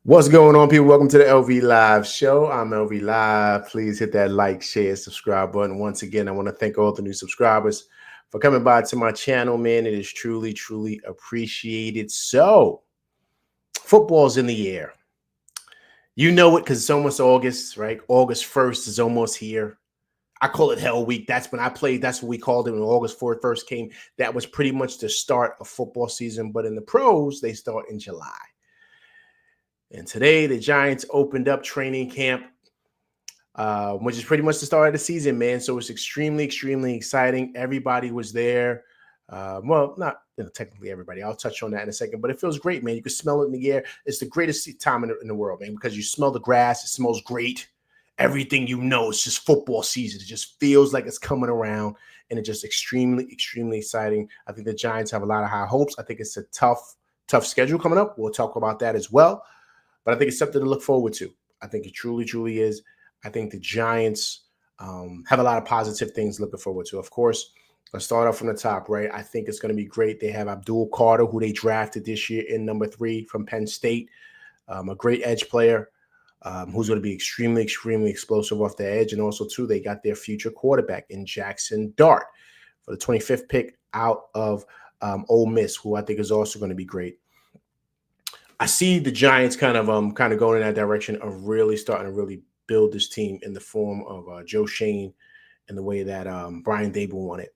What's going on, people? Welcome to the LV Live show. I'm LV Live. Please hit that like, share, subscribe button. Once again, I want to thank all the new subscribers for coming by to my channel, man. It is truly, truly appreciated. So, football's in the air. You know it because it's almost August, right? August 1st is almost here. I call it Hell Week. That's when I played. That's what we called it when August 4th first came. That was pretty much the start of football season. But in the pros, they start in July. And today, the Giants opened up training camp, which is pretty much the start of the season, man. So it's extremely, extremely exciting. Everybody was there. Well, not technically everybody. I'll touch on that in a second. But it feels great, man. You can smell it in the air. It's the greatest time in the world, man, because you smell the grass. It smells great. Everything you know, it's just football season. It just feels like it's coming around. And it's just extremely, extremely exciting. I think the Giants have a lot of high hopes. I think it's a tough schedule coming up. We'll talk about that as well. But I think it's something to look forward to. I think it truly, truly is. I think the Giants have a lot of positive things looking forward to. Of course, let's start off from the top, right? I think it's going to be great. They have Abdul Carter, who they drafted this year in number 3 from Penn State, a great edge player who's going to be extremely, extremely explosive off the edge. And also, too, they got their future quarterback in Jackson Dart for the 25th pick out of Ole Miss, who I think is also going to be great. I see the Giants kind of going in that direction of really starting to really build this team in the form of Joe Schoen and the way that Brian Daboll won it.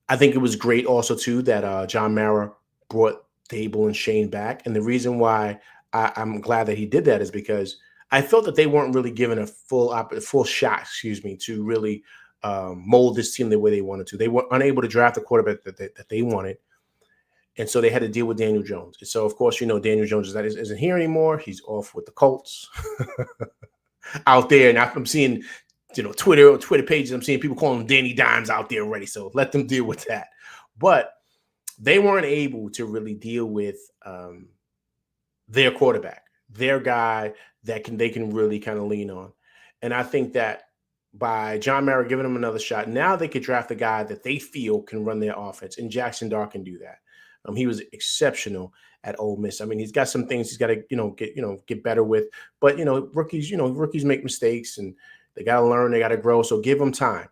I think it was great also, too, that John Mara brought Daboll and Schoen back. And the reason why I'm glad that he did that is because I felt that they weren't really given a full shot, to really mold this team the way they wanted to. They were unable to draft the quarterback that they wanted. And so they had to deal with Daniel Jones. And so, of course, Daniel Jones isn't here anymore. He's off with the Colts out there. And I'm seeing, Twitter pages. I'm seeing people calling him Danny Dimes out there already. So let them deal with that. But they weren't able to really deal with their quarterback, their guy that they can really kind of lean on. And I think that by John Mara giving them another shot, now they could draft a guy that they feel can run their offense. And Jackson Dart can do that. He was exceptional at Ole Miss. I mean, he's got some things he's got to, get better with. But, rookies make mistakes and they got to learn, they got to grow. So give them time.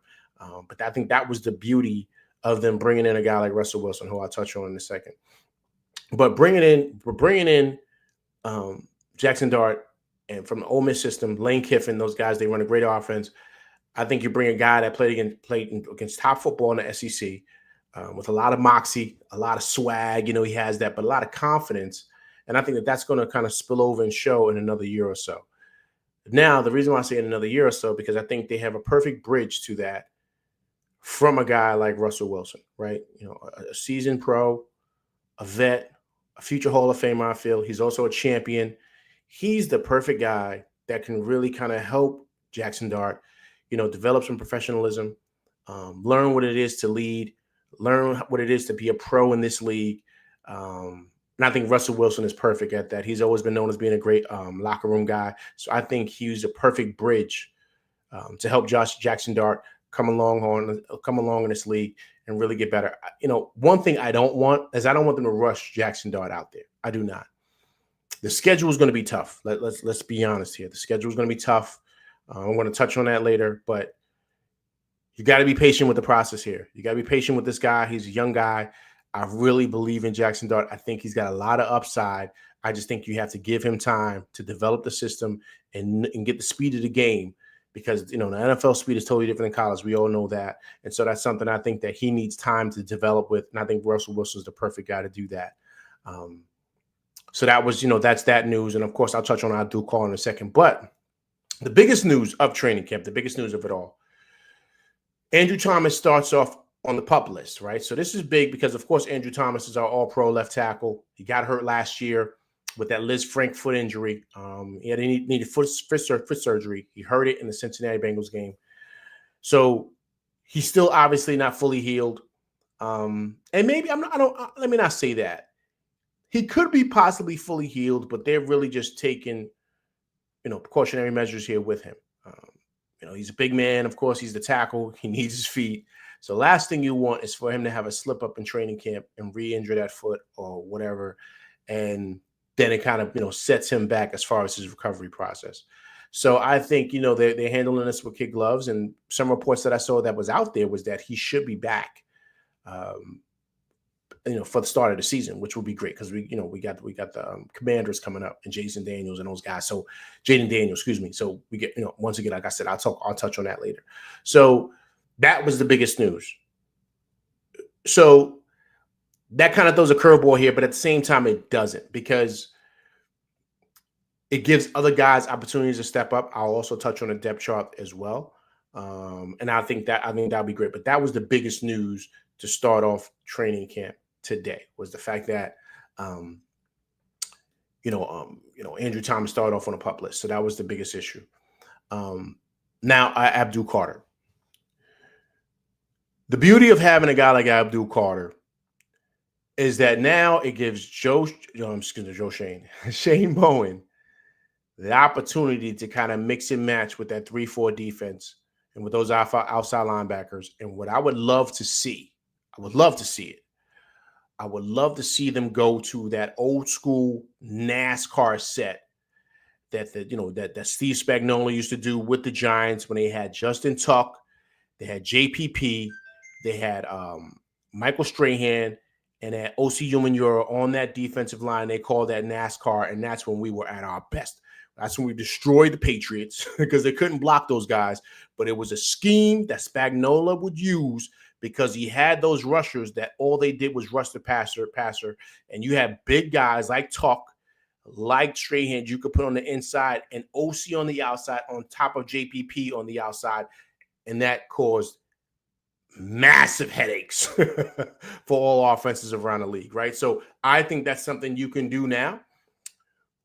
But I think that was the beauty of them bringing in a guy like Russell Wilson, who I'll touch on in a second. But bringing in Jackson Dart and from the Ole Miss system, Lane Kiffin, those guys, they run a great offense. I think you bring a guy that played against top football in the SEC. With a lot of moxie, a lot of swag, he has that, but a lot of confidence. And I think that that's going to kind of spill over and show in another year or so. Now, the reason why I say in another year or so, because I think they have a perfect bridge to that from a guy like Russell Wilson, right? A seasoned pro, a vet, a future Hall of Famer, I feel. He's also a champion. He's the perfect guy that can really kind of help Jackson Dart, develop some professionalism, learn what it is to lead, learn what it is to be a pro in this league. And I think Russell Wilson is perfect at that. He's always been known as being a great locker room guy. So I think he's a perfect bridge to help Jackson Dart come along in this league and really get better. One thing I don't want is I don't want them to rush Jackson Dart out there. I do not. The schedule is going to be tough. Let's be honest here. The schedule is going to be tough. I'm going to touch on that later, but you got to be patient with the process here. You got to be patient with this guy. He's a young guy. I really believe in Jackson Dart. I think he's got a lot of upside. I just think you have to give him time to develop the system and get the speed of the game because, the NFL speed is totally different than college. We all know that. And so that's something I think that he needs time to develop with. And I think Russell Wilson is the perfect guy to do that. So that was, that's that news. And, of course, I'll touch on Abdul Carter in a second. But the biggest news of training camp, the biggest news of it all, Andrew Thomas starts off on the PUP list, right? So this is big because, of course, Andrew Thomas is our all-pro left tackle. He got hurt last year with that Liz Frank foot injury. He needed foot surgery. He hurt it in the Cincinnati Bengals game. So he's still obviously not fully healed. And maybe let me not say that. He could be possibly fully healed, but they're really just taking, precautionary measures here with him. He's a big man. Of course, he's the tackle. He needs his feet. So last thing you want is for him to have a slip up in training camp and re-injure that foot or whatever. And then it kind of, sets him back as far as his recovery process. So I think, they're handling this with kid gloves, and some reports that I saw that was out there was that he should be back, for the start of the season, which will be great because we got the Commanders coming up and Jason Daniels and those guys. So Jaden Daniels, excuse me. So we get, once again, like I said, I'll touch on that later. So that was the biggest news. So that kind of throws a curveball here, but at the same time, it doesn't, because it gives other guys opportunities to step up. I'll also touch on the depth chart as well. And I think that'll be great. But that was the biggest news to start off training camp today, was the fact that, Andrew Thomas started off on a PUP list. So that was the biggest issue. Now, Abdul Carter. The beauty of having a guy like Abdul Carter is that now it gives Shane Bowen the opportunity to kind of mix and match with that 3-4 defense and with those outside linebackers. And what I would love to see, I would love to see them go to that old school NASCAR set that Steve Spagnuolo used to do with the Giants when they had Justin Tuck, they had JPP, they had Michael Strahan, and that O.C. Umenyiora on that defensive line. They called that NASCAR, and that's when we were at our best. That's when we destroyed the Patriots because they couldn't block those guys. But it was a scheme that Spagnuolo would use because he had those rushers that all they did was rush the passer. And you had big guys like Tuck, like Strahan, you could put on the inside, and OC on the outside on top of JPP on the outside. And that caused massive headaches for all offenses around the league, right? So I think that's something you can do now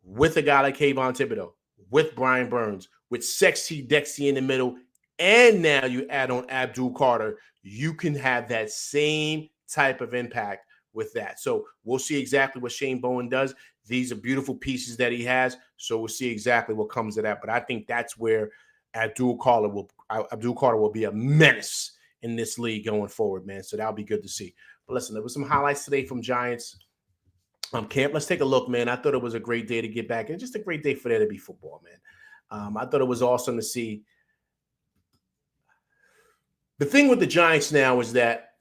with a guy like Kayvon Thibodeaux, with Brian Burns, with Sexy Dexy in the middle, and now you add on Abdul Carter. You can have that same type of impact with that. So we'll see exactly what Shane Bowen does. These are beautiful pieces that he has, so we'll see exactly what comes of that. But I think that's where Abdul Carter will be a menace in this league going forward, man. So that'll be good to see. But listen, there was some highlights today from Giants camp. Let's take a look, man. I thought it was a great day to get back, and just a great day for there to be football, man. I thought it was awesome to see. The thing with the Giants now is that,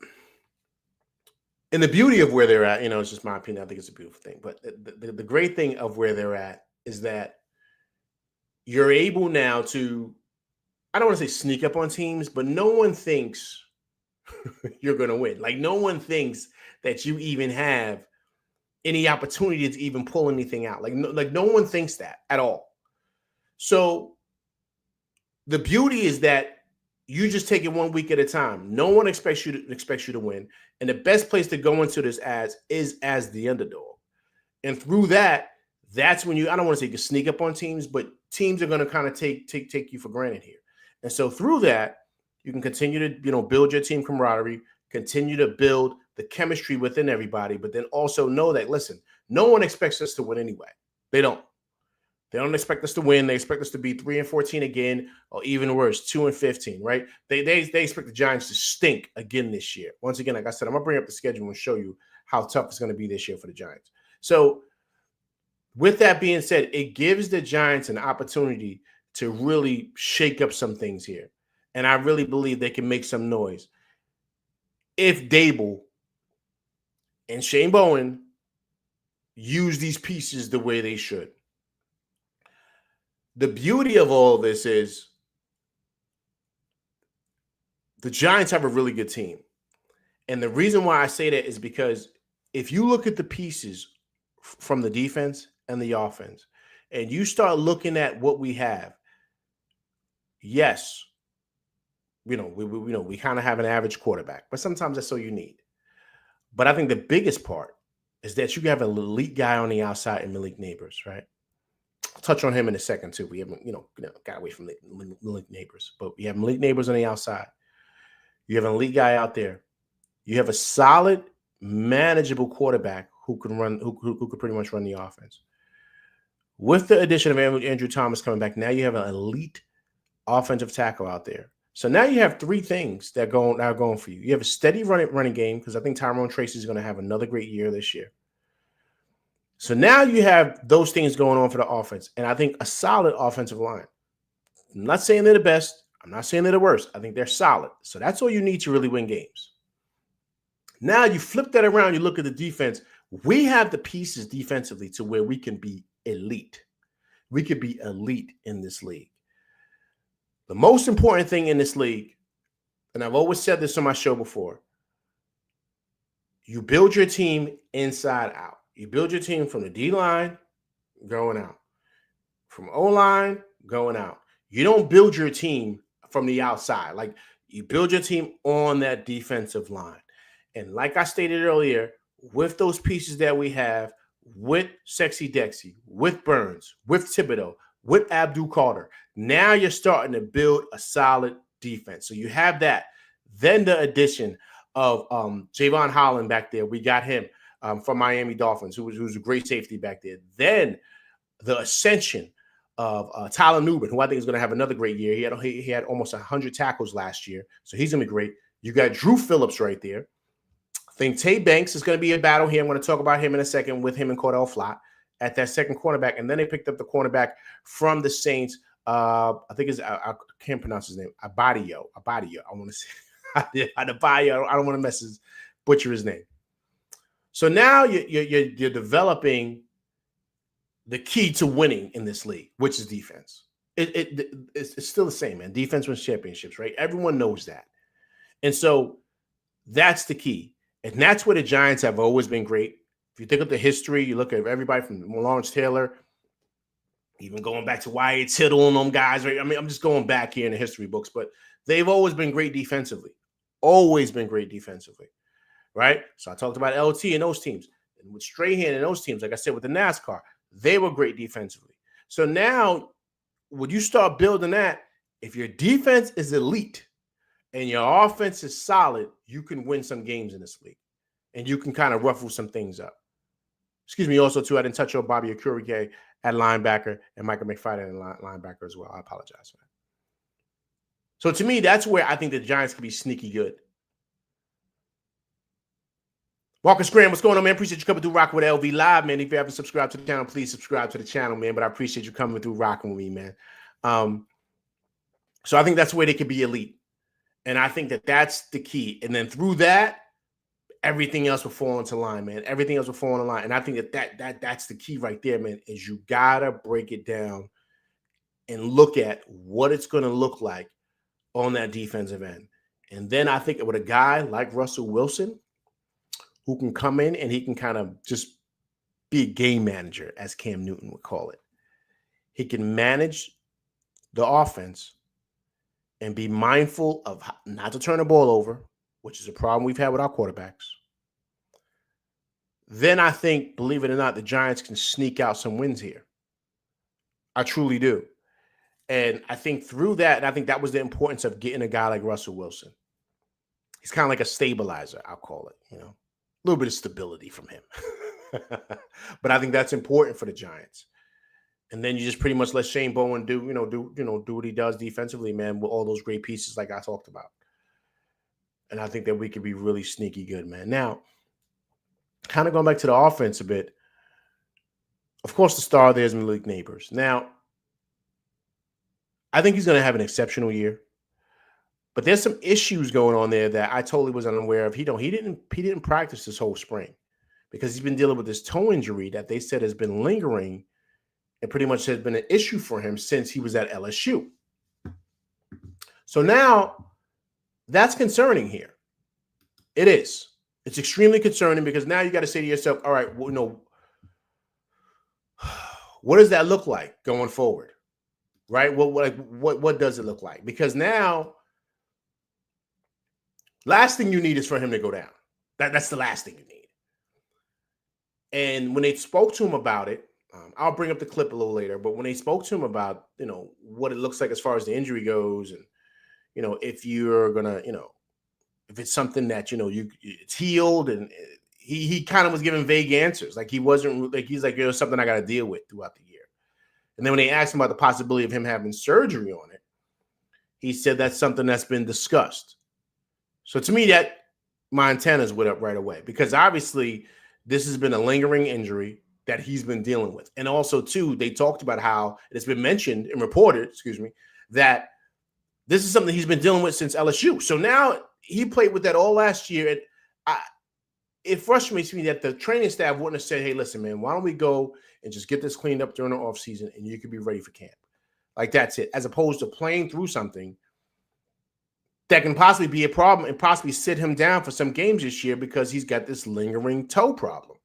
and the beauty of where they're at, it's just my opinion. I think it's a beautiful thing. But the great thing of where they're at is that you're able now to, I don't want to say sneak up on teams, but no one thinks you're going to win. Like, no one thinks that you even have any opportunity to even pull anything out. Like no one thinks that at all. So the beauty is that you just take it 1 week at a time. No one expects you to win. And the best place to go into this is as the underdog. And through that, that's when I don't want to say you can sneak up on teams, but teams are going to kind of take you for granted here. And so through that, you can continue to, build your team camaraderie, continue to build the chemistry within everybody, but then also know that, listen, no one expects us to win anyway. They don't. They don't expect us to win. They expect us to be 3-14 again, or even worse, 2-15, right? They expect the Giants to stink again this year. Once again, like I said, I'm going to bring up the schedule and show you how tough it's going to be this year for the Giants. So with that being said, it gives the Giants an opportunity to really shake up some things here. And I really believe they can make some noise if Dable and Shane Bowen use these pieces the way they should. The beauty of all of this is the Giants have a really good team. And the reason why I say that is because if you look at the pieces from the defense and the offense, and you start looking at what we have, yes, we kind of have an average quarterback, but sometimes that's all you need. But I think the biggest part is that you have an elite guy on the outside in Malik Nabers, right? I'll touch on him in a second too. We haven't, got away from Malik Nabers, but we have Malik Nabers on the outside. You have an elite guy out there. You have a solid, manageable quarterback who can run, who could pretty much run the offense. With the addition of Andrew Thomas coming back, now you have an elite offensive tackle out there. So now you have three things that are going for you. You have a steady running game, because I think Tyrone Tracy is going to have another great year this year. So now you have those things going on for the offense, and I think a solid offensive line. I'm not saying they're the best. I'm not saying they're the worst. I think they're solid. So that's all you need to really win games. Now you flip that around, you look at the defense. We have the pieces defensively to where we can be elite. We could be elite in this league. The most important thing in this league, and I've always said this on my show before, you build your team inside out. You build your team from the D-line going out, from O-line going out. You don't build your team from the outside. Like, you build your team on that defensive line. And like I stated earlier, with those pieces that we have, with Sexy Dexy, with Burns, with Thibodeaux, with Abdul Carter, now you're starting to build a solid defense. So you have that. Then the addition of Javon Holland back there. We got him from Miami Dolphins, who's a great safety back there. Then the ascension of Tyler Nubin, who I think is going to have another great year. He had almost 100 tackles last year, so he's going to be great. You got Drew Phillips right there. I think Tay Banks is going to be a battle here. I'm going to talk about him in a second with him and Cordell Flott at that second cornerback. And then they picked up the cornerback from the Saints. I think I can't pronounce his name. Abadio. I want to say Adebayo. I don't want to butcher his name. So now you're developing the key to winning in this league, which is defense. It's still the same, man. Defense wins championships, right? Everyone knows that. And so that's the key. And that's where the Giants have always been great. If you think of the history, you look at everybody from Lawrence Taylor, even going back to Wyatt Tittle and them guys, right? I mean, I'm just going back here in the history books, but they've always been great defensively. Always been great defensively, right? So I talked about LT and those teams. And with Strahan and those teams, like I said, with the NASCAR, they were great defensively. So now, when you start building that, if your defense is elite and your offense is solid, you can win some games in this league. And you can kind of ruffle some things up. Excuse me, also, too, I didn't touch on Bobby Okereke at linebacker and Michael McFadden at linebacker as well. I apologize for that. So to me, that's where I think the Giants can be sneaky good. Marcus Graham, what's going on, man? Appreciate you coming through rocking with LV Live, man. If you haven't subscribed to the channel, please subscribe to the channel, man. But I appreciate you coming through rocking with me, man. So I think that's where they could be elite. And I think that that's the key. And then through that, everything else will fall into line, man. Everything else will fall into line. And I think that's the key right there, man, is you got to break it down and look at what it's going to look like on that defensive end. And then I think with a guy like Russell Wilson, who can come in and he can kind of just be a game manager, as Cam Newton would call it. He can manage the offense and be mindful of not to turn the ball over, which is a problem we've had with our quarterbacks. Then I think, believe it or not, the Giants can sneak out some wins here. I truly do. And I think through that, and I think that was the importance of getting a guy like Russell Wilson. He's kind of like a stabilizer, I'll call it, a little bit of stability from him. But I think that's important for the Giants. And then you just pretty much let Shane Bowen do what he does defensively, man, with all those great pieces like I talked about. And I think that we could be really sneaky good, man. Now, kind of going back to the offense a bit, of course, the star there is Malik Nabers. Now, I think he's going to have an exceptional year. But there's some issues going on there that I totally was unaware of. He didn't practice this whole spring because he's been dealing with this toe injury that they said has been lingering and pretty much has been an issue for him since he was at LSU. So now that's concerning here. It is. It's extremely concerning because now you got to say to yourself, all right, well, what does that look like going forward? Right? What does it look like? Because now, last thing you need is for him to go down. That's the last thing you need. And when they spoke to him about it, I'll bring up the clip a little later, but when they spoke to him about, what it looks like as far as the injury goes and, if you're going to, if it's something that, it's healed and he kind of was giving vague answers. Like he's like, something I got to deal with throughout the year. And then when they asked him about the possibility of him having surgery on it, he said that's something that's been discussed. So to me, that my antennas went up right away because obviously this has been a lingering injury. that he's been dealing with. And also, too, they talked about how it's been mentioned and reported, that this is something he's been dealing with since LSU. So now he played with that all last year. And it frustrates me that the training staff wouldn't have said, hey, listen, man, why don't we go and just get this cleaned up during the offseason and you can be ready for camp. Like, that's it. As opposed to playing through something that can possibly be a problem and possibly sit him down for some games this year because he's got this lingering toe problem.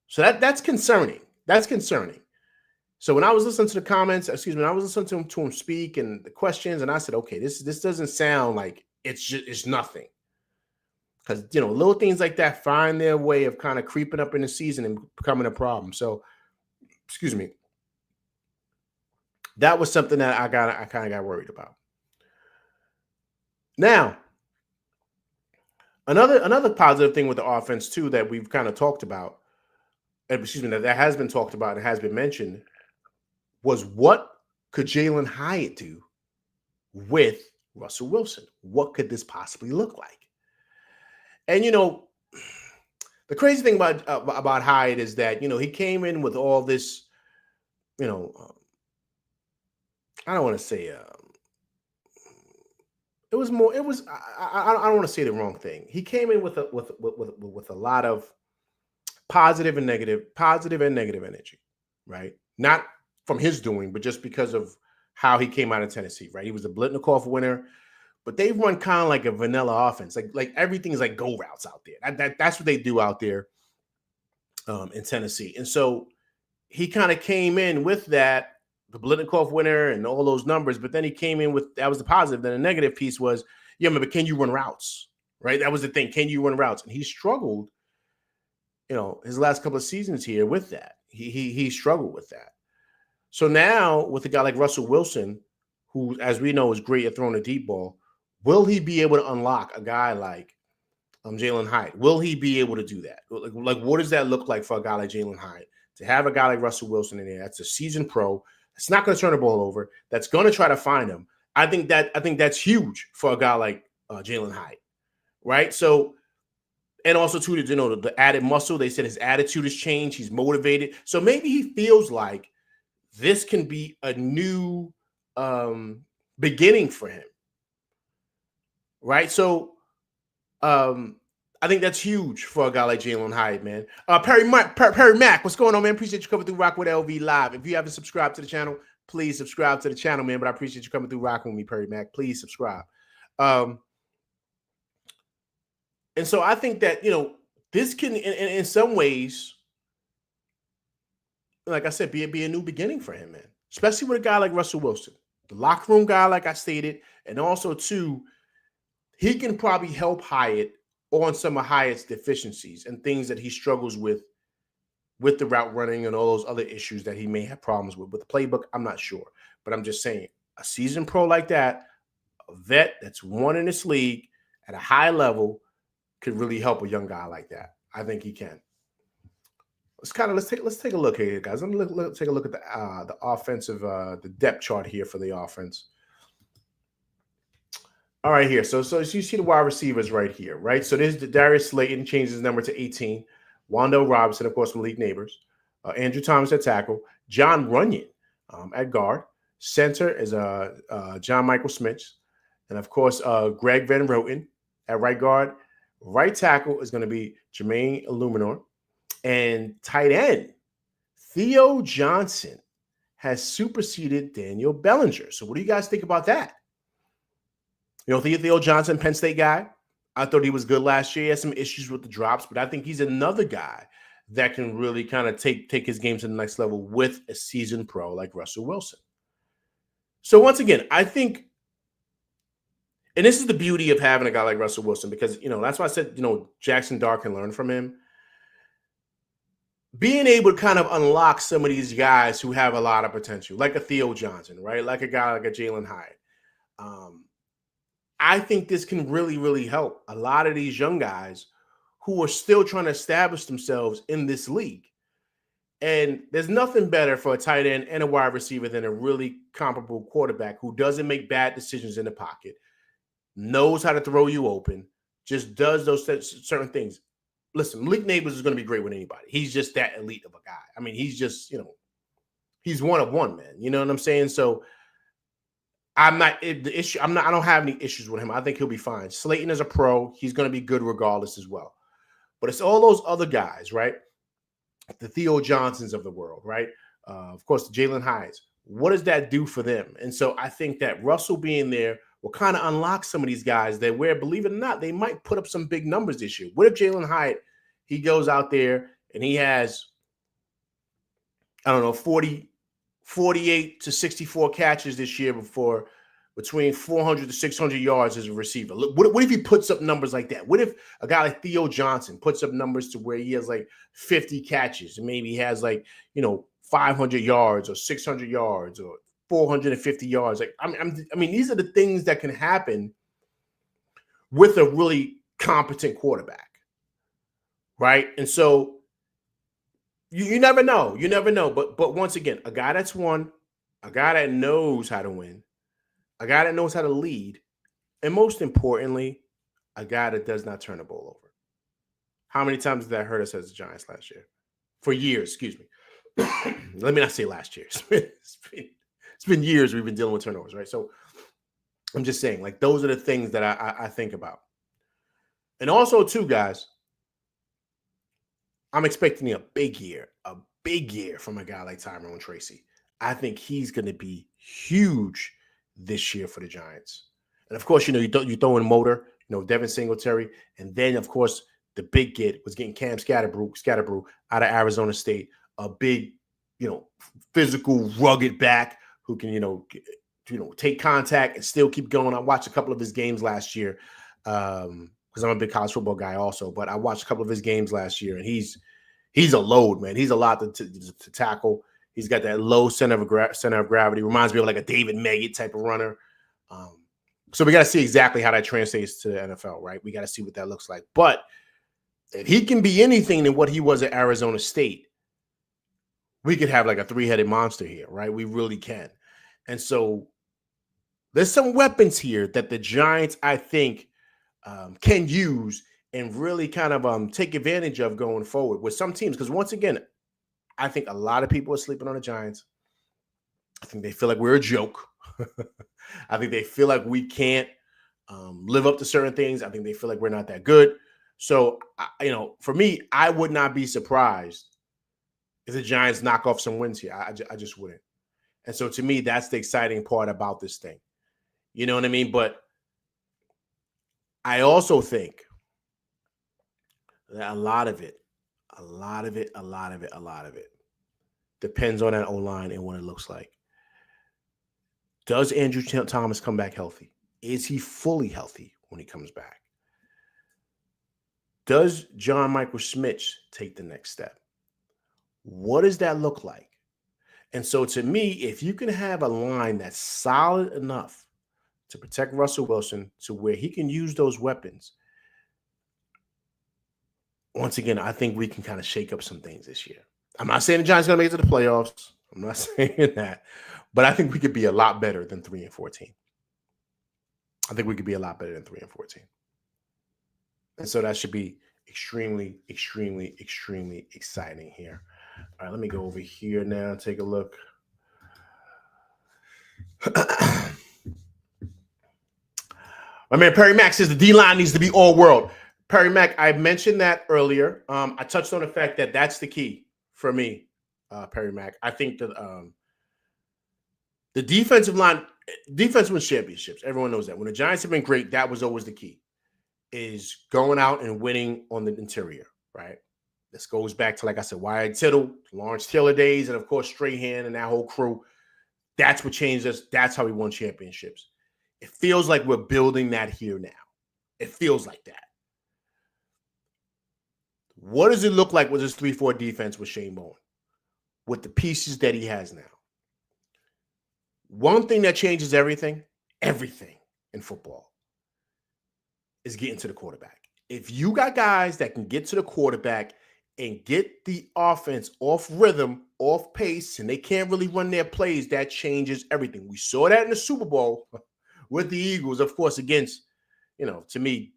So that's concerning. That's concerning. So when I was listening to the comments, when I was listening to him speak and the questions, and I said, okay, this doesn't sound like it's nothing. Because, little things like that find their way of kind of creeping up in the season and becoming a problem. So, that was something that I kind of got worried about. Now, another positive thing with the offense too that we've kind of talked about, that has been talked about and has been mentioned, was what could Jalin Hyatt do with Russell Wilson? What could this possibly look like? And the crazy thing about Hyatt is that he came in with all this, I don't want to say it was more. It was I don't want to say the wrong thing. He came in with a lot of positive and negative energy, right? Not from his doing, but just because of how he came out of Tennessee, right? He was a Blitnikoff winner, but they run kind of like a vanilla offense. Like everything's like go routes out there. That's what they do out there in Tennessee. And so he kind of came in with that, the Blitnikoff winner and all those numbers, but then he came in with, that was the positive. Then the negative piece was, but can you run routes, right? That was the thing. Can you run routes? And he struggled, his last couple of seasons here with that. He struggled with that. So now with a guy like Russell Wilson, who, as we know, is great at throwing a deep ball, will he be able to unlock a guy like Jalin Hyatt? Will he be able to do that? Like, what does that look like for a guy like Jalin Hyatt? To have a guy like Russell Wilson in there, that's a seasoned pro, that's not going to turn the ball over, that's going to try to find him. I think that's huge for a guy like Jalin Hyatt, right? So, and also too, the added muscle. They said his attitude has changed. He's motivated. So maybe he feels like this can be a new beginning for him, right? So, I think that's huge for a guy like Jalin Hyatt, man. Perry Mack, what's going on, man? Appreciate you coming through Rock with LV Live. If you haven't subscribed to the channel, please subscribe to the channel, man. But I appreciate you coming through rocking with me, Perry Mack. Please subscribe. And so I think that, this can, in some ways, like I said, be a new beginning for him, man. Especially with a guy like Russell Wilson, the locker room guy, like I stated, and also too, he can probably help Hyatt on some of Hyatt's deficiencies and things that he struggles with the route running and all those other issues that he may have problems with. With the playbook, I'm not sure. But I'm just saying, a seasoned pro like that, a vet that's won in this league at a high level, could really help a young guy like that. I think he can. Let's take a look here, guys. Let me take a look at the offensive the depth chart here for the offense. All right, here. So you see the wide receivers right here, right? So there's Darius Slayton, changes his number to 18. Wan'Dale Robinson, of course, Malik Neighbors. Andrew Thomas at tackle. Jon Runyan at guard. Center is John Michael Smith. And, of course, Greg Van Roten at right guard. Right tackle is going to be Jermaine Illuminor. And tight end, Theo Johnson has superseded Daniel Bellinger. So what do you guys think about that? Theo Johnson, Penn State guy. I thought he was good last year. He had some issues with the drops, but I think he's another guy that can really kind of take his game to the next level with a seasoned pro like Russell Wilson. So once again, I think, and this is the beauty of having a guy like Russell Wilson, because, that's why I said, Jackson Dart can learn from him. Being able to kind of unlock some of these guys who have a lot of potential, like a Theo Johnson, right? Like a guy like a Jalin Hyatt. I think this can really, really help a lot of these young guys who are still trying to establish themselves in this league. And there's nothing better for a tight end and a wide receiver than a really comparable quarterback who doesn't make bad decisions in the pocket, knows how to throw you open, just does those certain things. listen, Malik Neighbors is going to be great with anybody. He's just that elite of a guy. I mean, he's just, he's one of one, man. You know what I'm saying? So I don't have any issues with him. I think he'll be fine. Slayton is a pro. He's going to be good regardless as well. But it's all those other guys, right? The Theo Johnsons of the world, right? Of course, the Jalen Hydes. What does that do for them? And so I think that Russell being there will kind of unlock some of these guys that where, believe it or not, they might put up some big numbers this year. What if Jalen Hyde, he goes out there and he has, 48 to 64 catches this year between 400 to 600 yards as a receiver. What if he puts up numbers like that? What if a guy like Theo Johnson puts up numbers to where he has like 50 catches and maybe he has 500 yards or 600 yards or 450 yards? Like, I mean, these are the things that can happen with a really competent quarterback, right? And so you never know. You never know. But once again, a guy that's won, a guy that knows how to win, a guy that knows how to lead, and most importantly, a guy that does not turn the ball over. How many times did that hurt us as the Giants last year? For years, excuse me. Let me not say last year. It's been years we've been dealing with turnovers, right? So I'm just saying, like, those are the things that I think about. And also, too, guys, I'm expecting a big year from a guy like Tyrone Tracy. I think he's going to be huge this year for the Giants. And of course, you throw in Motor, Devin Singletary, and then of course the big get was getting Cam Scatterbrew out of Arizona State, a big, physical, rugged back who can, take contact and still keep going. I watched a couple of his games last year because I'm a big college football guy also, but I watched a couple of his games last year, and he's a load, man. He's a lot to tackle. He's got that low center of gravity. Reminds me of like a David Meggett type of runner. So we got to see exactly how that translates to the NFL, right? We got to see what that looks like. But if he can be anything than what he was at Arizona State, we could have like a three-headed monster here, right? We really can. And so there's some weapons here that the Giants, I think, can use and really kind of take advantage of going forward with some teams. Because once again, I think a lot of people are sleeping on the Giants. I think they feel like we're a joke. I think they feel like we can't live up to certain things. I think they feel like we're not that good. So, for me, I would not be surprised if the Giants knock off some wins here. I just wouldn't. And so to me, that's the exciting part about this thing. You know what I mean? But I also think that a lot of it depends on that O-line and what it looks like. Does Andrew Thomas come back healthy? Is he fully healthy when he comes back? Does John Michael Schmitz take the next step? What does that look like? And so to me, if you can have a line that's solid enough to protect Russell Wilson to where he can use those weapons, once again, I think we can kind of shake up some things this year. I'm not saying the Giants are going to make it to the playoffs. I'm not saying that. But I think we could be a lot better than 3-14. I think we could be a lot better than 3-14. And so that should be extremely, extremely, extremely exciting here. All right, let me go over here now and take a look. My man Perry Mack says the D-line needs to be all world. Perry Mack, I mentioned that earlier. I touched on the fact that that's the key for me, Perry Mack. I think that the defensive line, defense wins championships. Everyone knows that. When the Giants have been great, that was always the key, is going out and winning on the interior, right? This goes back to, like I said, Wyatt Tittle, Lawrence Taylor days, and of course Strahan and that whole crew. That's what changed us. That's how we won championships. It feels like we're building that here now. It feels like that. What does it look like with this 3-4 defense with Shane Bowen, with the pieces that he has now? One thing that changes everything in football, is getting to the quarterback. If you got guys that can get to the quarterback and get the offense off rhythm, off pace, and they can't really run their plays, that changes everything. We saw that in the Super Bowl with the Eagles, of course, against, to me,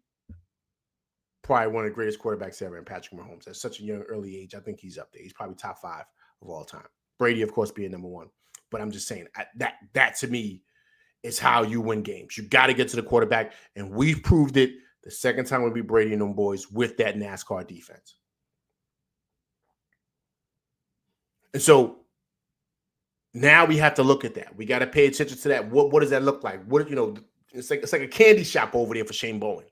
probably one of the greatest quarterbacks ever in Patrick Mahomes. At such a young, early age, I think he's up there. He's probably top 5 of all time. Brady, of course, being number 1. But I'm just saying that to me is how you win games. You got to get to the quarterback, and we've proved it the second time we beat Brady and them boys with that NASCAR defense. And so now we have to look at that. We got to pay attention to that. What does that look like? What, it's like a candy shop over there for Shane Bowen.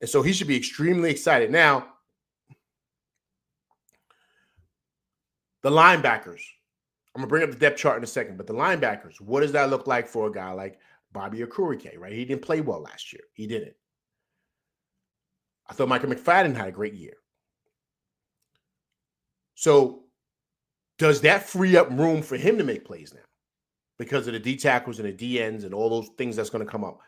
And so he should be extremely excited. Now, the linebackers. I'm going to bring up the depth chart in a second, but the linebackers, what does that look like for a guy like Bobby Okereke, right? He didn't play well last year. He didn't. I thought Micah McFadden had a great year. So does that free up room for him to make plays now because of the D tackles and the D ends and all those things that's going to come up?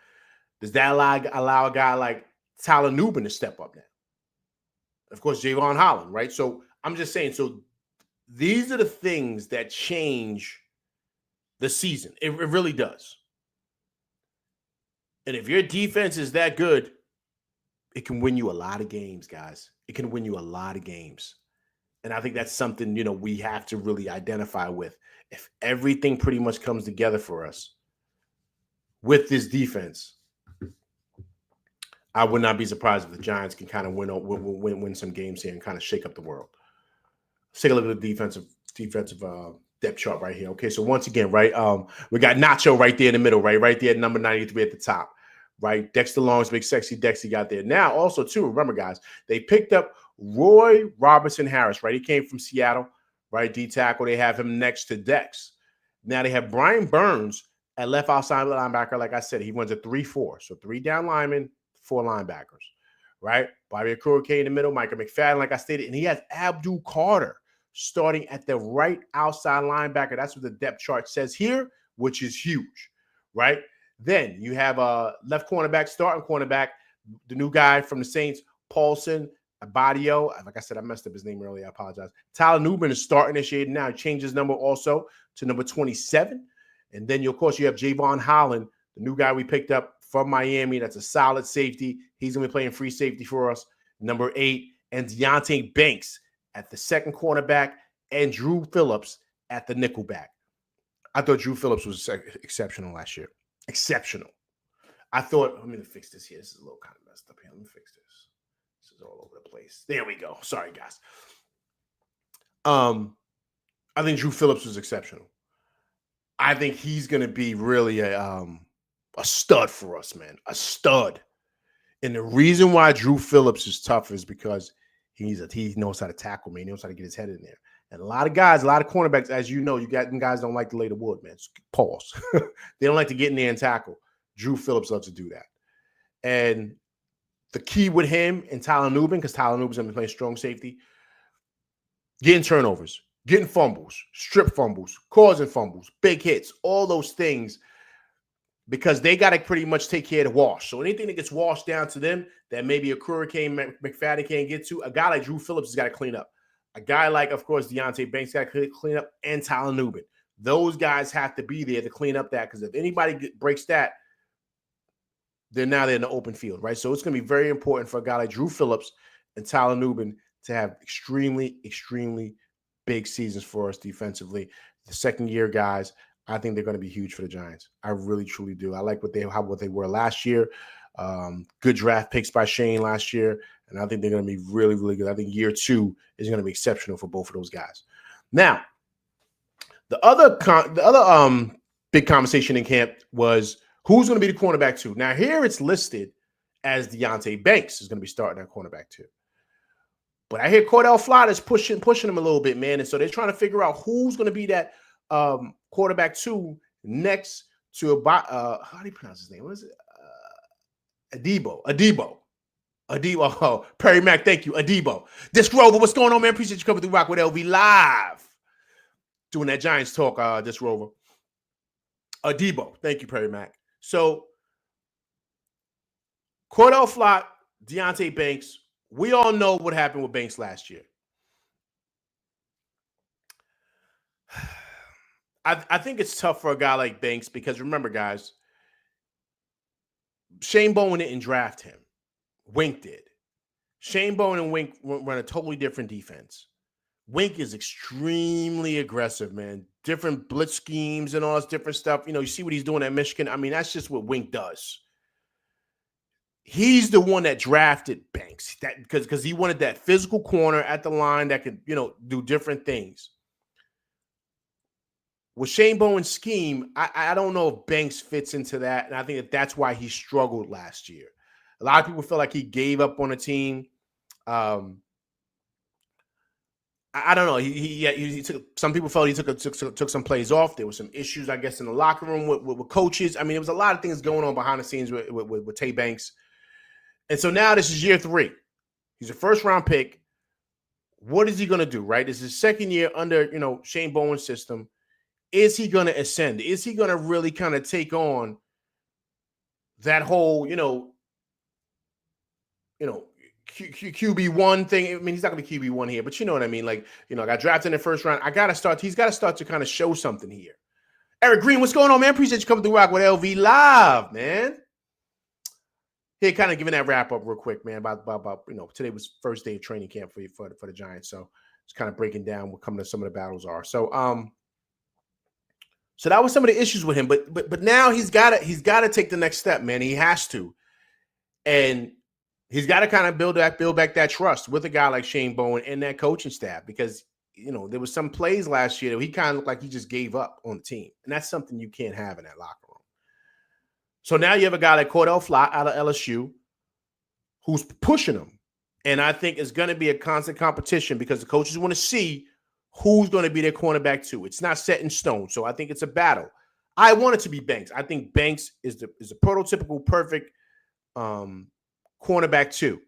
Does that allow a guy like Tyler Nubin to step up now? Of course, Javon Holland, right? So I'm just saying, so these are the things that change the season. It really does. And if your defense is that good, it can win you a lot of games, guys. It can win you a lot of games. And I think that's something, we have to really identify with. If everything pretty much comes together for us with this defense, I would not be surprised if the Giants can kind of win some games here and kind of shake up the world. Let's take a look at the defensive depth chart right here. Okay, so once again, right, we got Nacho right there in the middle, right there at number 93 at the top, right? Dexter Lawrence, big sexy Dexy got there. Now, also too, remember guys, they picked up Roy Robertson Harris, right? He came from Seattle, right? D tackle. They have him next to Dex. Now they have Brian Burns at left outside linebacker. Like I said, he runs a 3-4, so 3 down linemen, 4 linebackers, right? Bobby Okereke in the middle, Micah McFadden, like I stated, and he has Abdul Carter starting at the right outside linebacker. That's what the depth chart says here, which is huge, right? Then you have a left cornerback, starting cornerback, the new guy from the Saints, Paulson Abadio. Like I said, I messed up his name earlier. I apologize. Tyler Nubin is starting this year now. He changed his number also to number 27. And then, of course, you have Javon Holland, the new guy we picked up from Miami. That's a solid safety. He's going to be playing free safety for us. Number 8. And Deonte Banks at the second cornerback, and Drew Phillips at the nickelback. I thought Drew Phillips was exceptional last year. Exceptional. I thought, let me fix this here. This is a little kind of messed up here. Let me fix this. This is all over the place. There we go. Sorry, guys. I think Drew Phillips was exceptional. I think he's going to be really a stud for us, man. A stud. And the reason why Drew Phillips is tough is because he knows how to tackle, man. He knows how to get his head in there. And a lot of guys, a lot of cornerbacks, as you know, guys don't like to lay the wood, man. Pause. They don't like to get in there and tackle. Drew Phillips loves to do that. And the key with him and Tyler Nubin, because Tyler Nubin's going to be playing strong safety, getting turnovers, getting fumbles, strip fumbles, causing fumbles, big hits, all those things, because they got to pretty much take care of the wash. So anything that gets washed down to them that maybe Okereke McFadden can't get to, a guy like Drew Phillips has got to clean up. A guy like, of course, Deonte Banks got to clean up, and Tyler Nubin. Those guys have to be there to clean up that, because if anybody breaks that, they're in the open field, right? So it's going to be very important for a guy like Drew Phillips and Tyler Nubin to have extremely, extremely big seasons for us defensively. The second year guys, I think they're going to be huge for the Giants. I really, truly do. I like what they were last year. Good draft picks by Shane last year, and I think they're going to be really, really good. I think year 2 is going to be exceptional for both of those guys. Now, the other big conversation in camp was who's going to be the cornerback 2. Now, here it's listed as Deonte Banks is going to be starting at cornerback 2. But I hear Cordell Flott pushing him a little bit, man. And so they're trying to figure out who's going to be that quarterback 2 next to how do you pronounce his name? What is it? Adebo. Oh, Perry Mack, thank you. Adebo. Disc Rover, what's going on, man? Appreciate you coming through Rock with LV live. Doing that Giants talk, Disc Rover. Adebo. Thank you, Perry Mack. So, Cordell Flott, Deonte Banks, we all know what happened with Banks last year. I think it's tough for a guy like Banks because remember, guys, Shane Bowen didn't draft him. Wink did. Shane Bowen and Wink run a totally different defense. Wink is extremely aggressive, man. Different blitz schemes and all this different stuff. You know, you see what he's doing at Michigan. I mean, that's just what Wink does. He's the one that drafted Banks, that because he wanted that physical corner at the line that could, do different things. With Shane Bowen's scheme, I don't know if Banks fits into that, and I think that's why he struggled last year. A lot of people feel like he gave up on the team. I don't know. He took. Some people felt he took some plays off. There were some issues, I guess, in the locker room with coaches. I mean, there was a lot of things going on behind the scenes with Tay Banks. And so now this is year 3. He's a first-round pick. What is he going to do, right? This is his second year under, Shane Bowen's system. Is he going to ascend? Is he going to really kind of take on that whole, QB1 thing? I mean, he's not going to be QB1 here, but you know what I mean? Like, I got drafted in the first round. He's got to start to kind of show something here. Eric Green, what's going on, man? Appreciate you coming through Rock with LV Live, man. Here, kind of giving that wrap up real quick, man, about today was first day of training camp for the Giants. So it's kind of breaking down what some of the battles are. So so that was some of the issues with him, but now he's got to take the next step, man. He has to. And he's got to kind of build back that trust with a guy like Shane Bowen and that coaching staff, because there was some plays last year that he kind of looked like he just gave up on the team. And that's something you can't have in that locker room. So now you have a guy like Cordell Flott out of LSU who's pushing him. And I think it's going to be a constant competition because the coaches want to see who's going to be their cornerback 2. It's not set in stone. So I think it's a battle. I want it to be Banks. I think Banks is a prototypical perfect cornerback 2.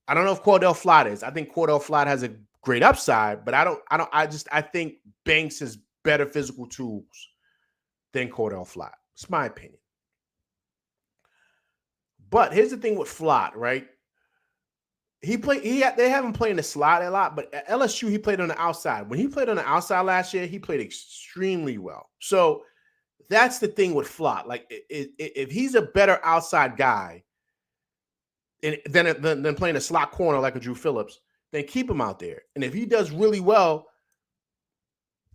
I don't know if Cordell Flott is. I think Cordell Flott has a great upside, but I think Banks has better physical tools than Cordell Flott. It's my opinion. But here's the thing with Flott, right? They have him playing the slot a lot, but at LSU, he played on the outside. When he played on the outside last year, he played extremely well. So that's the thing with Flott. Like, if he's a better outside guy than playing a slot corner like a Drew Phillips, then keep him out there. And if he does really well,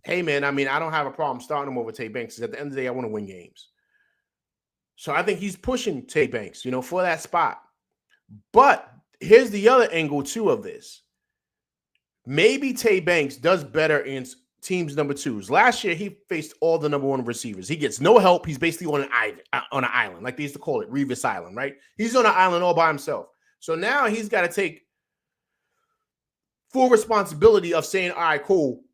hey, man, I mean, I don't have a problem starting him over Tay Banks. Because at the end of the day, I want to win games. So I think he's pushing Tay Banks, for that spot. But here's the other angle, too, of this. Maybe Tay Banks does better in teams number 2s. Last year, he faced all the number 1 receivers. He gets no help. He's basically on an island, like they used to call it, Revis Island, right? He's on an island all by himself. So now he's got to take full responsibility of saying, all right, cool,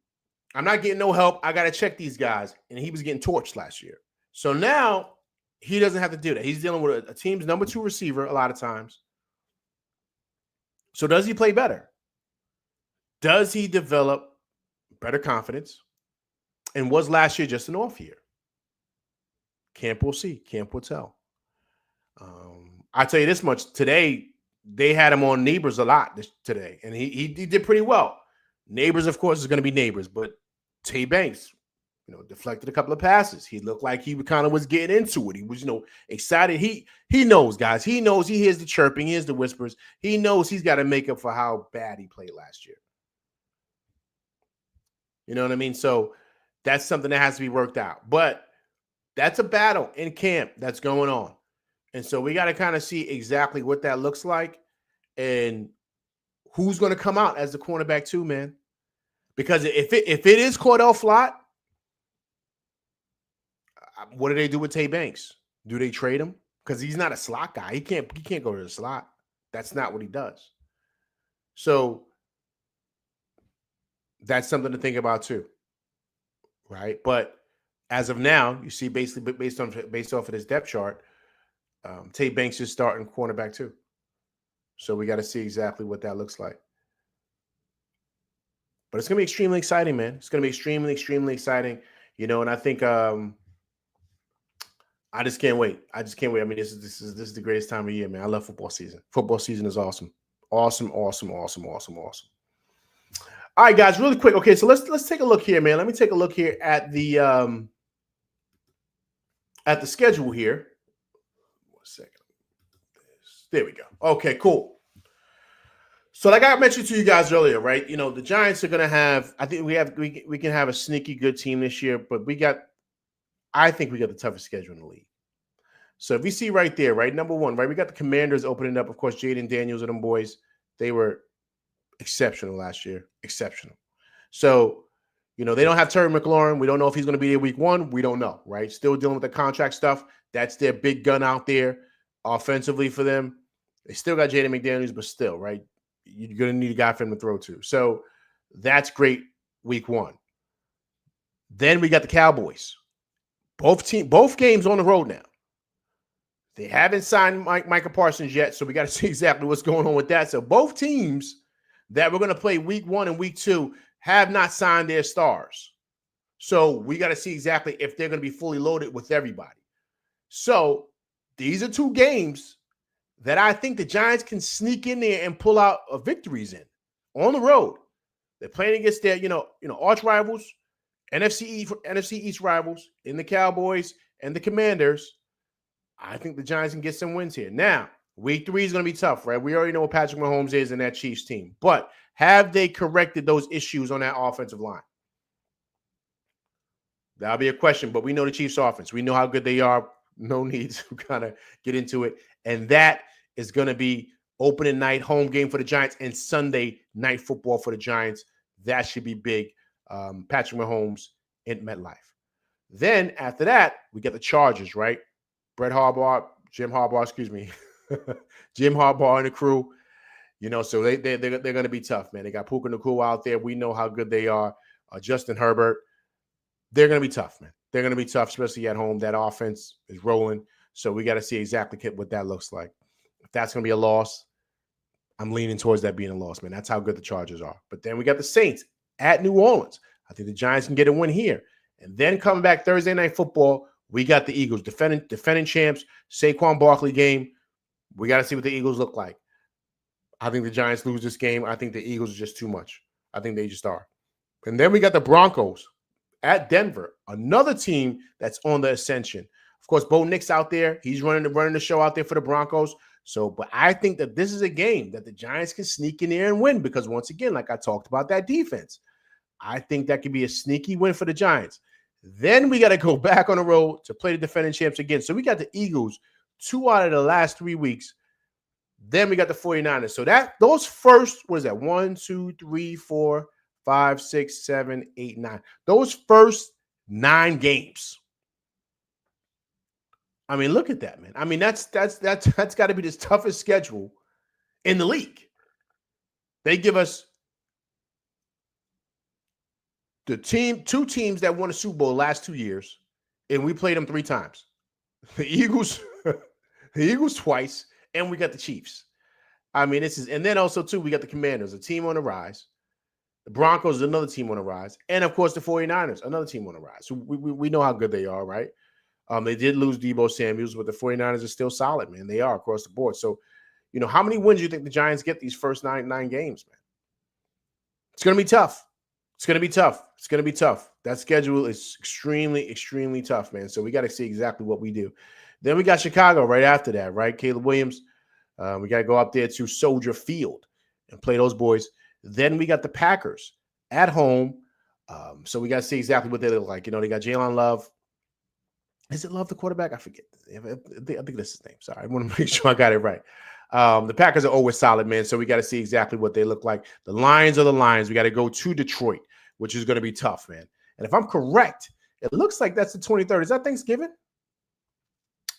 I'm not getting no help. I got to check these guys. And he was getting torched last year. So now he doesn't have to do that. He's dealing with a team's number 2 receiver a lot of times. So does he play better? Does he develop better confidence? And was last year just an off year? Camp will see. Camp will tell. I'll tell you this much. Today, they had him on Neighbors a lot today, and he did pretty well. Neighbors, of course, is going to be Neighbors, but Tay Banks, deflected a couple of passes. He looked like he kind of was getting into it. He was, excited. He knows, guys. He knows. He hears the chirping. He hears the whispers. He knows he's got to make up for how bad he played last year. You know what I mean? So that's something that has to be worked out. But that's a battle in camp that's going on. And so we got to kind of see exactly what that looks like and who's going to come out as the cornerback 2, man. Because if it is Cordell Flott, what do they do with Tay Banks? Do they trade him? Because he's not a slot guy. He can't go to the slot. That's not what he does. So that's something to think about too, right? But as of now, you see, basically based off of this depth chart, Tay Banks is starting cornerback 2. So we got to see exactly what that looks like. But it's gonna be extremely exciting, man. It's gonna be extremely, extremely exciting. And I think I just can't wait. I mean, this is the greatest time of year, man. I love football season. Football season is awesome. Awesome, awesome, awesome, awesome, awesome. All right, guys, really quick. Okay, so let's take a look here, man. Let me take a look here at the schedule here. 1 second. There we go. Okay, cool. So like I mentioned to you guys earlier, right? The Giants are going to have, I think we can have a sneaky good team this year, but I think we got the toughest schedule in the league. So if we see right there, right, number one, right, we got the Commanders opening up. Of course, Jaden Daniels and them boys, they were exceptional last year, exceptional. So, they don't have Terry McLaurin. We don't know if he's going to be there week one. We don't know, right? Still dealing with the contract stuff. That's their big gun out there offensively for them. They still got Jaden McDaniels, but still, right? You're going to need a guy for him to throw to. So that's great week one. Then we got the Cowboys. Both games on the road now. They haven't signed Micah Parsons yet, so we got to see exactly what's going on with that. So both teams that we're going to play week one and week two have not signed their stars. So we got to see exactly if they're going to be fully loaded with everybody. So these are two games that I think the Giants can sneak in there and pull out victories in on the road. They're playing against their, arch rivals, NFC East rivals in the Cowboys and the Commanders. I think the Giants can get some wins here. Now, week 3 is going to be tough, right? We already know what Patrick Mahomes is in that Chiefs team. But have they corrected those issues on that offensive line? That'll be a question, but we know the Chiefs offense. We know how good they are. No need to kind of get into it. And that is going to be opening night home game for the Giants and Sunday night football for the Giants. That should be big. Patrick Mahomes in MetLife. Then after that, we get the Chargers, right? Jim Harbaugh and the crew. So they're going to be tough, man. They got Puka Nacua out there. We know how good they are. Justin Herbert. They're going to be tough, man. They're going to be tough, especially at home. That offense is rolling. So we got to see exactly what that looks like. If that's going to be a loss, I'm leaning towards that being a loss, man. That's how good the Chargers are. But then we got the Saints at New Orleans. I think the Giants can get a win here. And then coming back Thursday Night Football, we got the Eagles, defending champs, Saquon Barkley game. We got to see what the Eagles look like. I think the Giants lose this game. I think the Eagles are just too much. I think they just are. And then we got the Broncos at Denver, another team that's on the ascension. Of course, Bo Nix out there. He's running the show out there for the Broncos. So, but I think that this is a game that the Giants can sneak in there and win because once again, like I talked about that defense, I think that could be a sneaky win for the Giants. Then we got to go back on the road to play the defending champs again. So we got the Eagles 2 out of the last 3 weeks. Then we got the 49ers. So those first, what is that? 1, 2, 3, 4, 5, 6, 7, 8, 9. Those first 9 games. I mean, look at that, man. I mean, that's got to be the toughest schedule in the league. They give us two teams that won a Super Bowl last 2 years, and we played them 3 times. The Eagles twice, and we got the Chiefs. I mean, and then also too, we got the Commanders, a team on the rise. The Broncos is another team on the rise. And of course, the 49ers, another team on the rise. So we know how good they are, right? They did lose Deebo Samuels, but the 49ers are still solid, man. They are across the board. So, how many wins do you think the Giants get these first nine games, man? It's going to be tough. It's going to be tough. That schedule is extremely, extremely tough, man. So we got to see exactly what we do. Then we got Chicago right after that, right? Caleb Williams. We got to go up there to Soldier Field and play those boys. Then we got the Packers at home. So we got to see exactly what they look like. They got Jalen Love. Is it Love the quarterback? I forget. I think that's his name. Sorry. I want to make sure I got it right. The Packers are always solid, man. So we got to see exactly what they look like. The Lions are the Lions. We got to go to Detroit, which is going to be tough, man. And if I'm correct, it looks like that's the 23rd. Is that Thanksgiving?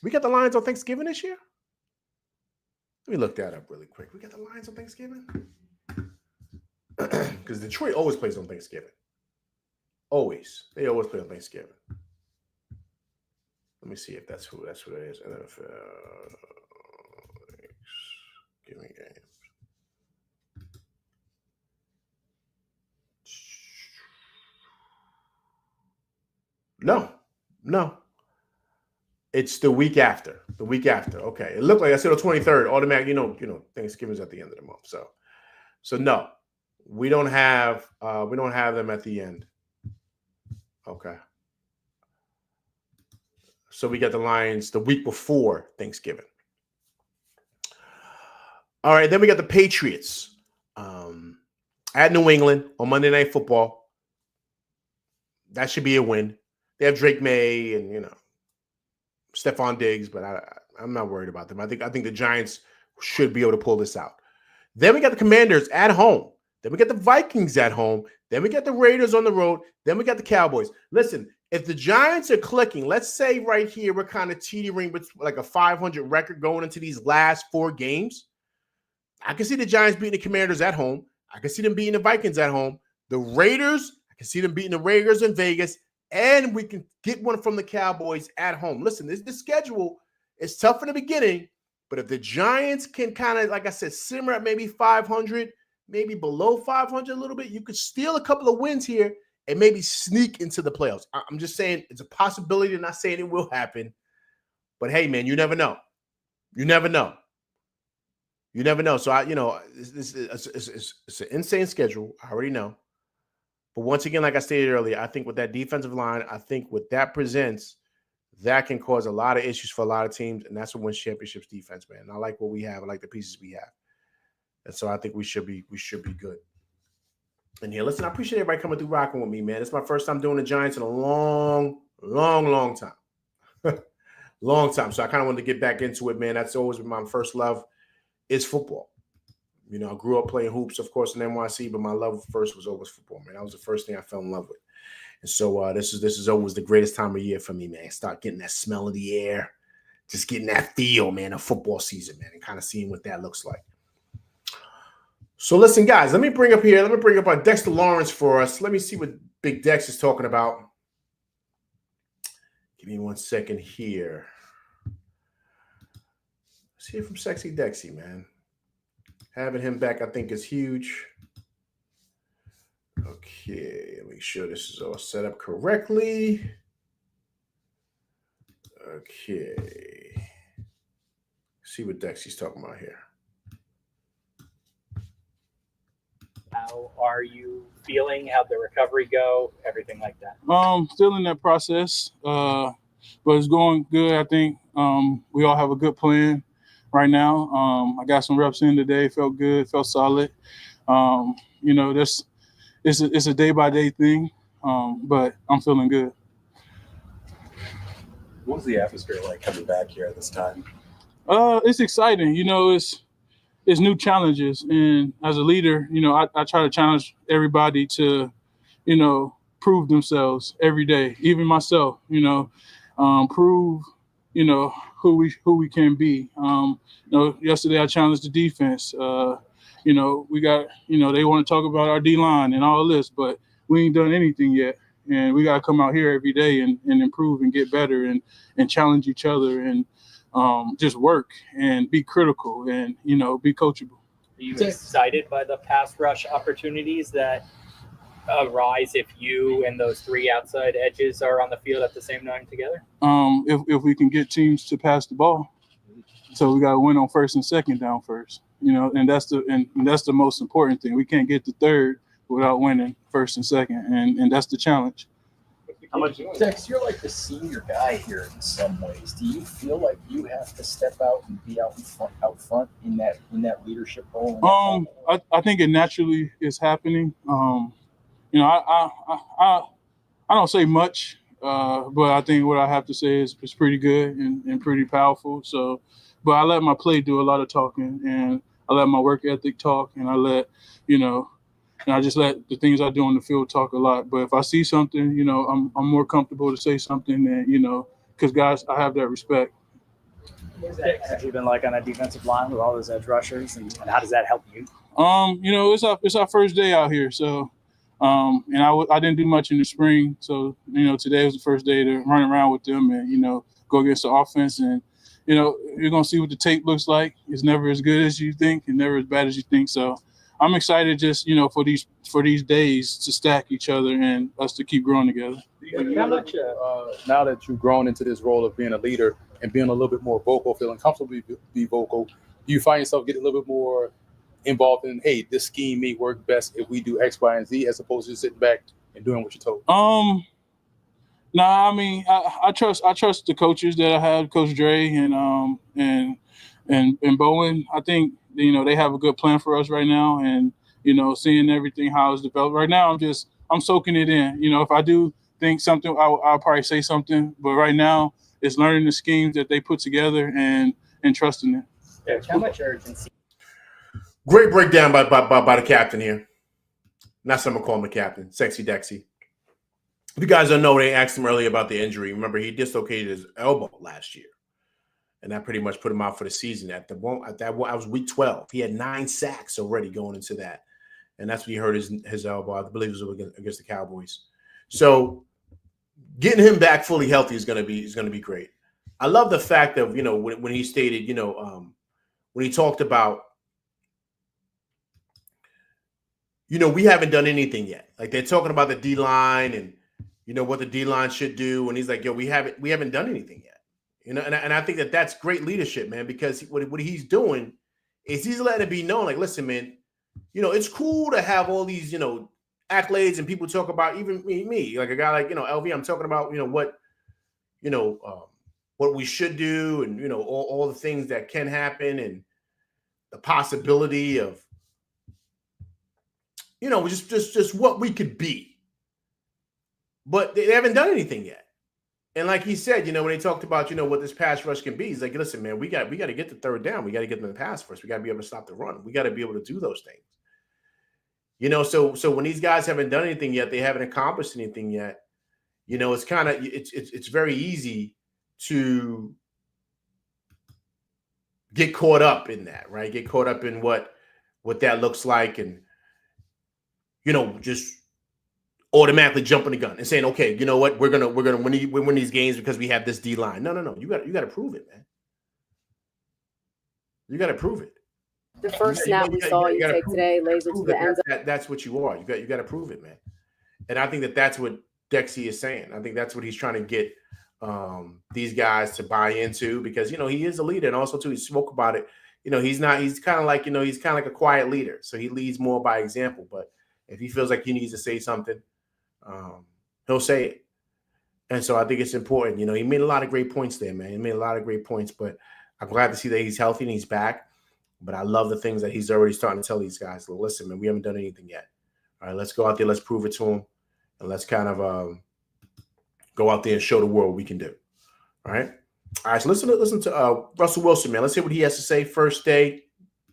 We got the Lions on Thanksgiving this year? Let me look that up really quick. We got the Lions on Thanksgiving? Because Detroit always plays on Thanksgiving. Always. They always play on Thanksgiving. Let me see if that's who it is. NFL Thanksgiving games. No. It's the week after. Okay. It looked like I said the 23rd. Automatic, Thanksgiving's at the end of the month. So no. We don't have them at the end. Okay. So we got the Lions the week before Thanksgiving. All right, then we got the Patriots At New England on Monday Night Football. That should be a win. They have Drake May and Stephon Diggs, but I'm not worried about them. I think the Giants should be able to pull this out. Then we got the Commanders at home. Then we got the Vikings at home. Then we got the Raiders on the road. Then we got the Cowboys. Listen, if the Giants are clicking, let's say right here we're kind of teetering with like a 500 record going into these last 4 games. I can see the Giants beating the Commanders at home. I can see them beating the Vikings at home. The Raiders, I can see them beating the Raiders in Vegas. And we can get one from the Cowboys at home. Listen, this schedule is tough in the beginning, but if the Giants can kind of, like I said, simmer at maybe 500, maybe below 500 a little bit, you could steal a couple of wins here and maybe sneak into the playoffs. I'm just saying it's a possibility. I'm not saying it will happen. But hey, man, you never know. You never know. You never know. So, it's an insane schedule. I already know. But once again, like I stated earlier, I think with that defensive line, I think what that presents, that can cause a lot of issues for a lot of teams, and that's what wins championships defense, man. And I like what we have. I like the pieces we have. And so I think we should be good. And here, listen, I appreciate everybody coming through rocking with me, man. It's my first time doing the Giants in a long, long, long time. Long time. So I kind of wanted to get back into it, man. That's always been my first love is football. I grew up playing hoops, of course, in NYC, but my love first was always football, man. That was the first thing I fell in love with. And so this is always the greatest time of year for me, man. Start getting that smell of the air, just getting that feel, man, of football season, man, and kind of seeing what that looks like. So listen, guys, let me bring up our Dexter Lawrence for us. Let me see what Big Dex is talking about. Give me 1 second here. Let's hear from Sexy Dexy, man. Having him back, I think, is huge. Okay, make sure this is all set up correctly. Okay. See what Dexy's talking about here. How are you feeling? How'd the recovery go? Everything like that. Still in that process, but it's going good. I think we all have a good plan right now. I got some reps in today. Felt good. Felt solid. It's a day-by-day thing, but I'm feeling good. What was the atmosphere like coming back here at this time? It's exciting. It's new challenges, and as a leader, I try to challenge everybody to, prove themselves every day, even myself. Prove, who we can be. Yesterday I challenged the defense. We got, they want to talk about our D-line and all this, but we ain't done anything yet. And we got to come out here every day and improve and get better and challenge each other and just work and be critical and, be coachable. Are you excited by the pass rush opportunities that arise if you and those 3 outside edges are on the field at the same time together? If we can get teams to pass the ball. So we got to win on first and second down first, and that's the most important thing. We can't get the third without winning first and second, and that's the challenge. How much, Dex, you're like the senior guy here in some ways. Do you feel like you have to step out and be out front in that leadership role? I think it naturally is happening. I don't say much, but I think what I have to say is pretty good and pretty powerful. So, but I let my play do a lot of talking, and I let my work ethic talk, and I let, and I just let the things I do on the field talk a lot. But if I see something, I'm more comfortable to say something than, because guys, I have that respect. What's that even like on a defensive line with all those edge rushers, and how does that help you? It's our first day out here, so and I didn't do much in the spring, so today was the first day to run around with them and go against the offense, and you're gonna see what the tape looks like. It's never as good as you think, and never as bad as you think. So I'm excited just for these days to stack each other and us to keep growing together. How much now that you've grown into this role of being a leader and being a little bit more vocal, feeling comfortable be vocal, do you find yourself getting a little bit more involved in, hey, this scheme may work best if we do X, Y, and Z, as opposed to sitting back and doing what you're told? I mean, I trust the coaches that I have, Coach Dre and Bowen. I think they have a good plan for us right now, and seeing everything, how it's developed. Right now, I'm soaking it in. If I do think something, I'll probably say something. But right now, it's learning the schemes that they put together and trusting it. Coach, how much urgency? Great breakdown by the captain here. Not someone call him a captain. Sexy Dexy. If you guys don't know, they asked him earlier about the injury. Remember, he dislocated his elbow last year, and that pretty much put him out for the season. I was week 12. He had 9 sacks already going into that, and that's when he hurt his elbow. I believe it was against the Cowboys. So getting him back fully healthy is going to be great. I love the fact of when he stated when he talked about we haven't done anything yet. Like they're talking about the D line and what the D line should do, and he's like, we haven't done anything yet. And I think that's great leadership, man, because what he's doing is he's letting it be known, like, listen, man, it's cool to have all these, accolades and people talk about even me, like a guy like, LV, I'm talking about, what we should do and, all the things that can happen and the possibility of, just what we could be. But they haven't done anything yet. And like he said, when they talked about, what this pass rush can be, he's like, listen, man, we got to get the third down. We got to get them in the pass first. We got to be able to stop the run. We got to be able to do those things. So when these guys haven't done anything yet, they haven't accomplished anything yet, it's kind of, it's very easy to get caught up in that, right? Get caught up in what that looks like and, just automatically jumping the gun and saying, okay, you know what, we're gonna win these games because we have this D line. No. You got to prove it, man. You got to prove it. The first snap we saw you take today, laser to the end zone. That's what you are. You got to prove it, man. And I think that's what Dexy is saying. I think that's what he's trying to get these guys to buy into because he is a leader, and also too he spoke about it. He's kind of like a quiet leader, so he leads more by example. But if he feels like he needs to say something, he'll say it. And so I think it's important. He made a lot of great points there, man. He made a lot of great points, but I'm glad to see that he's healthy and he's back. But I love the things that he's already starting to tell these guys. Listen, man, we haven't done anything yet. All right, let's go out there. Let's prove it to him. And let's kind of go out there and show the world what we can do. All right. All right, so listen to Russell Wilson, man. Let's hear what he has to say. First day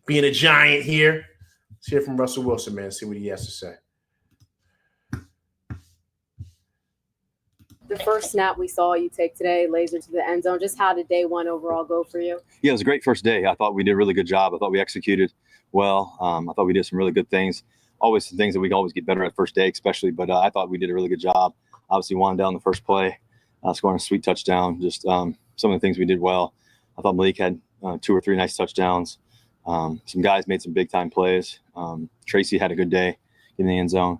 being a Giant here. Let's hear from Russell Wilson, man. See what he has to say. The first snap we saw you take today, laser to the end zone. Just how did day one overall go for you? Yeah, it was a great first day. I thought we did a really good job. I thought we executed well. I thought we did some really good things. Always some things that we can always get better at first day, especially. But I thought we did a really good job. Obviously, one down the first play, scoring a sweet touchdown. Just some of the things we did well. I thought Malik had 2 or 3 nice touchdowns. Some guys made some big-time plays. Tracy had a good day in the end zone.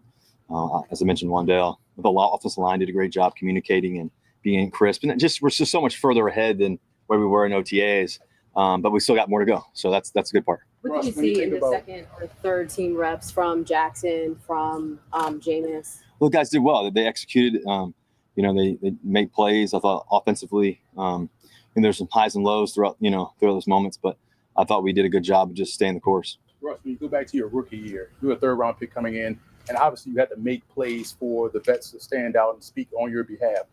As I mentioned, Wandale. The offensive line did a great job communicating and being crisp. And we're just so much further ahead than where we were in OTAs. But we still got more to go. So that's a good part. What did you see in the second or third team reps from Jackson, from Jameis? Well, the guys did well. They executed. They made plays. I thought offensively, and there's some highs and lows throughout those moments. But I thought we did a good job of just staying the course. Russ, when you go back to your rookie year, you were a third-round pick coming in. And obviously, you had to make plays for the vets to stand out and speak on your behalf.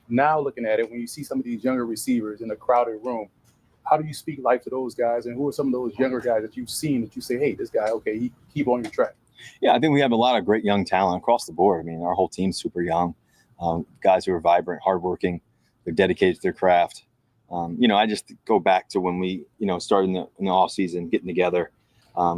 Now, looking at it, when you see some of these younger receivers in a crowded room, how do you speak life to those guys? And who are some of those younger guys that you've seen that you say, hey, this guy, okay, he keep on your track? Yeah, I think we have a lot of great young talent across the board. I mean, our whole team's super young. Guys who are vibrant, hardworking, they're dedicated to their craft. I just go back to when we, started in the off season, getting together.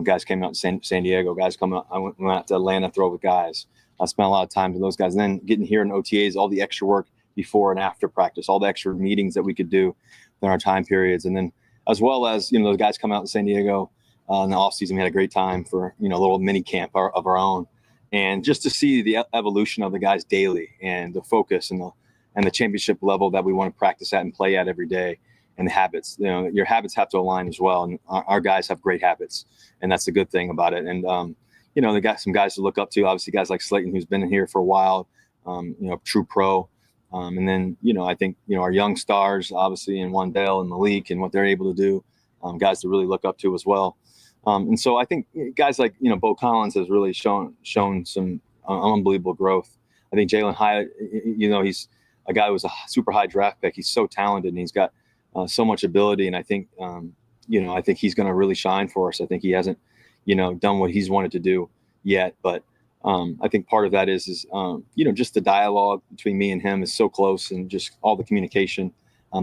Guys came out to San Diego. Guys come out. I went out to Atlanta, throw with guys. I spent a lot of time with those guys. And then getting here in OTAs, all the extra work before and after practice, all the extra meetings that we could do in our time periods. And then as well as, those guys come out to San Diego in the off season. We had a great time for, a little mini camp of our own. And just to see the evolution of the guys daily and the focus and the championship level that we want to practice at and play at every day. And the habits, your habits have to align as well. And our guys have great habits, and that's the good thing about it. And, they got some guys to look up to, obviously guys like Slayton, who's been in here for a while, true pro. And then, I think, our young stars, obviously, and Wandale and Malik and what they're able to do, guys to really look up to as well. And so I think guys like, Bo Collins has really shown some unbelievable growth. I think Jalen Hyatt, he's a guy who was a super high draft pick. He's so talented and he's got so much ability. And I think, I think he's going to really shine for us. I think he hasn't, done what he's wanted to do yet. But I think part of that is just the dialogue between me and him is so close, and just all the communication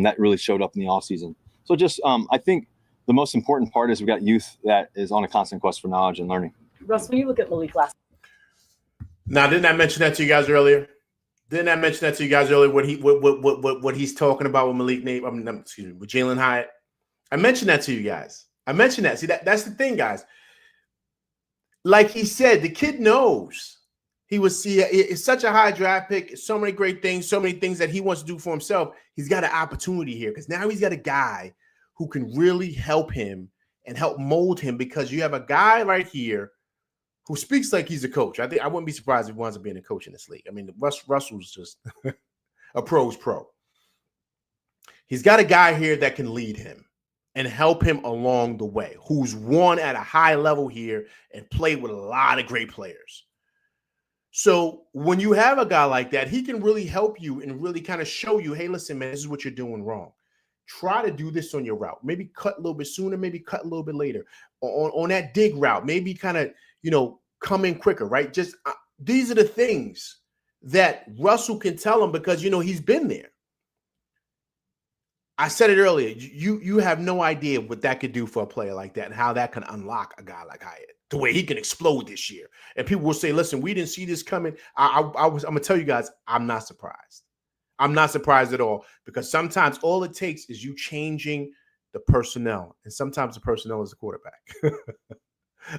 that really showed up in the offseason. So just I think the most important part is we got youth that is on a constant quest for knowledge and learning. Russ, when you look at Malik last. Now, didn't I mention that to you guys earlier? What he's talking about with Malik Nabers, with Jalen Hyatt? I mentioned that to you guys. See, that's the thing, guys. Like he said, the kid knows it's such a high draft pick. So many great things, so many things that he wants to do for himself. He's got an opportunity here because now he's got a guy who can really help him and help mold him, because you have a guy right here who speaks like he's a coach. I think I wouldn't be surprised if he winds up being a coach in this league. I mean, Russell's just a pro's pro. He's got a guy here that can lead him and help him along the way, who's won at a high level here and played with a lot of great players. So when you have a guy like that, he can really help you and really kind of show you, hey, listen, man, this is what you're doing wrong. Try to do this on your route. Maybe cut a little bit sooner, maybe cut a little bit later. On that dig route, maybe kind of, come in quicker, right? Just these are the things that Russell can tell him because, he's been there. I said it earlier. You have no idea what that could do for a player like that and how that can unlock a guy like Hyatt to where he can explode this year. And people will say, listen, we didn't see this coming. I'm going to tell you guys, I'm not surprised. I'm not surprised at all, because sometimes all it takes is you changing the personnel. And sometimes the personnel is the quarterback.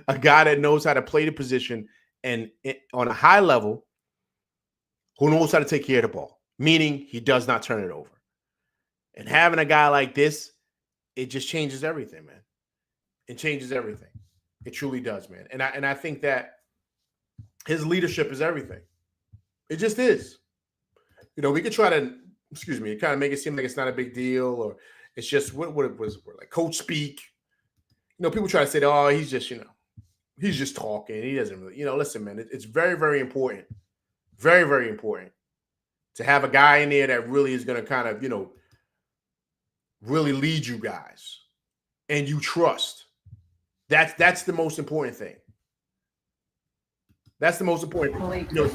A guy that knows how to play the position and on a high level, who knows how to take care of the ball, meaning he does not turn it over. And having a guy like this, it just changes everything, man. It changes everything. It truly does, man. And I think that his leadership is everything. It just is. We could try to, kind of make it seem like it's not a big deal, or it's just what it was like coach speak. People try to say, oh, he's just talking. He doesn't really, listen, man, it's very, very important. Very, very important to have a guy in there that really is going to kind of, really lead you guys and you trust. That's the most important thing. That's the most important thing. Do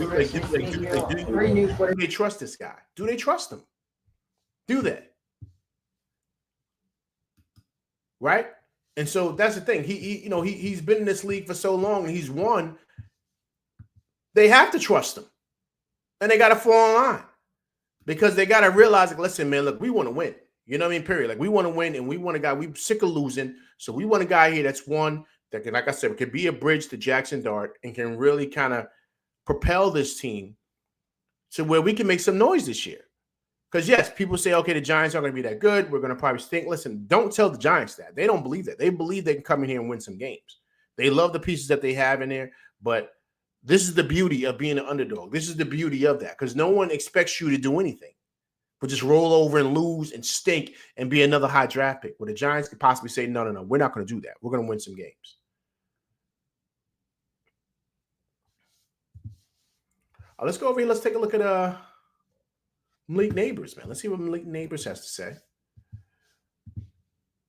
they trust this guy? Do they trust him? Do they? Right? And so that's the thing. He's been in this league for so long and he's won. They have to trust him. And they got to fall in line, because they got to realize, like, listen, man, look, we want to win. You know what I mean? Period. Like, we want to win, and we want a guy. We're sick of losing. So we want a guy here that's one that can, like I said, can be a bridge to Jackson Dart and can really kind of propel this team to where we can make some noise this year. Because, yes, people say, okay, the Giants aren't going to be that good. We're going to probably stink. Listen, don't tell the Giants that. They don't believe that. They believe they can come in here and win some games. They love the pieces that they have in there. But this is the beauty of being an underdog. This is the beauty of that, because no one expects you to do anything but just roll over and lose and stink and be another high draft pick. Where the Giants could possibly say, no, we're not going to do that. We're going to win some games. Let's go over here. Let's take a look at Malik Nabers, man. Let's see what Malik Nabers has to say.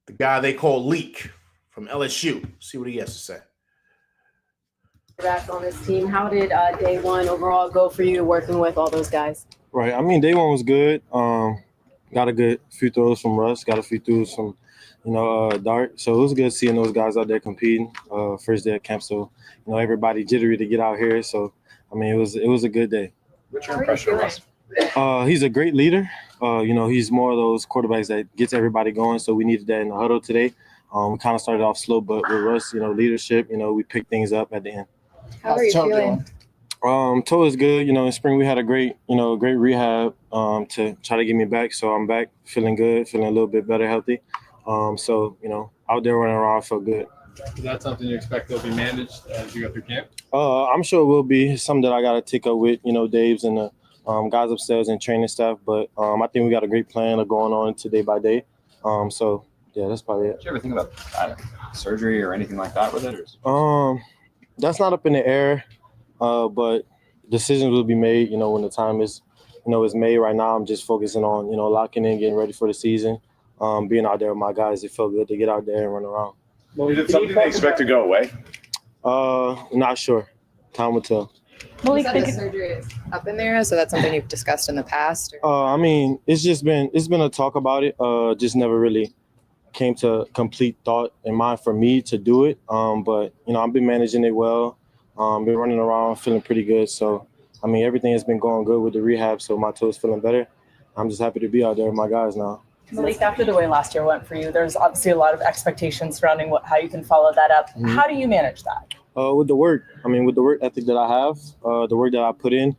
The guy they call Leak from LSU. See what he has to say. Back on this team, how did day one overall go for you working with all those guys? Right. I mean, day one was good. Got a good few throws from Russ. Got a few throws from, Dart. So it was good seeing those guys out there competing. First day at camp, so everybody jittery to get out here. So I mean, it was a good day. What's your impression of Russ? He's a great leader. He's more of those quarterbacks that gets everybody going. So we needed that in the huddle today. We kind of started off slow, but with Russ, leadership, we picked things up at the end. How are you feeling? Toe is good. In spring we had a great rehab to try to get me back. So I'm back feeling good, feeling a little bit better, healthy. Out there running around, I felt good. Is that something you expect will be managed as you go through camp? I'm sure it will be. It's something that I got to take up with, Dave's and the guys upstairs and training staff. But I think we got a great plan of going on to day by day. So yeah, that's probably it. Did you ever think about surgery or anything like that with it? Or That's not up in the air, but decisions will be made, when the time is, is made. Right now, I'm just focusing on, locking in, getting ready for the season, being out there with my guys. It felt good to get out there and run around. Is it something they expect to go away? Not sure. Time will tell. Malik, the surgery is up in there, so that's something you've discussed in the past? I mean, it's been a talk about it. Just never really came to complete thought in mind for me to do it. But I've been managing it well. Been running around, feeling pretty good. So, I mean, everything has been going good with the rehab. So my toe's feeling better. I'm just happy to be out there with my guys now. Malik, after the way last year went for you, there's obviously a lot of expectations surrounding how you can follow that up. Mm-hmm. How do you manage that? With the work ethic that I have, the work that I put in,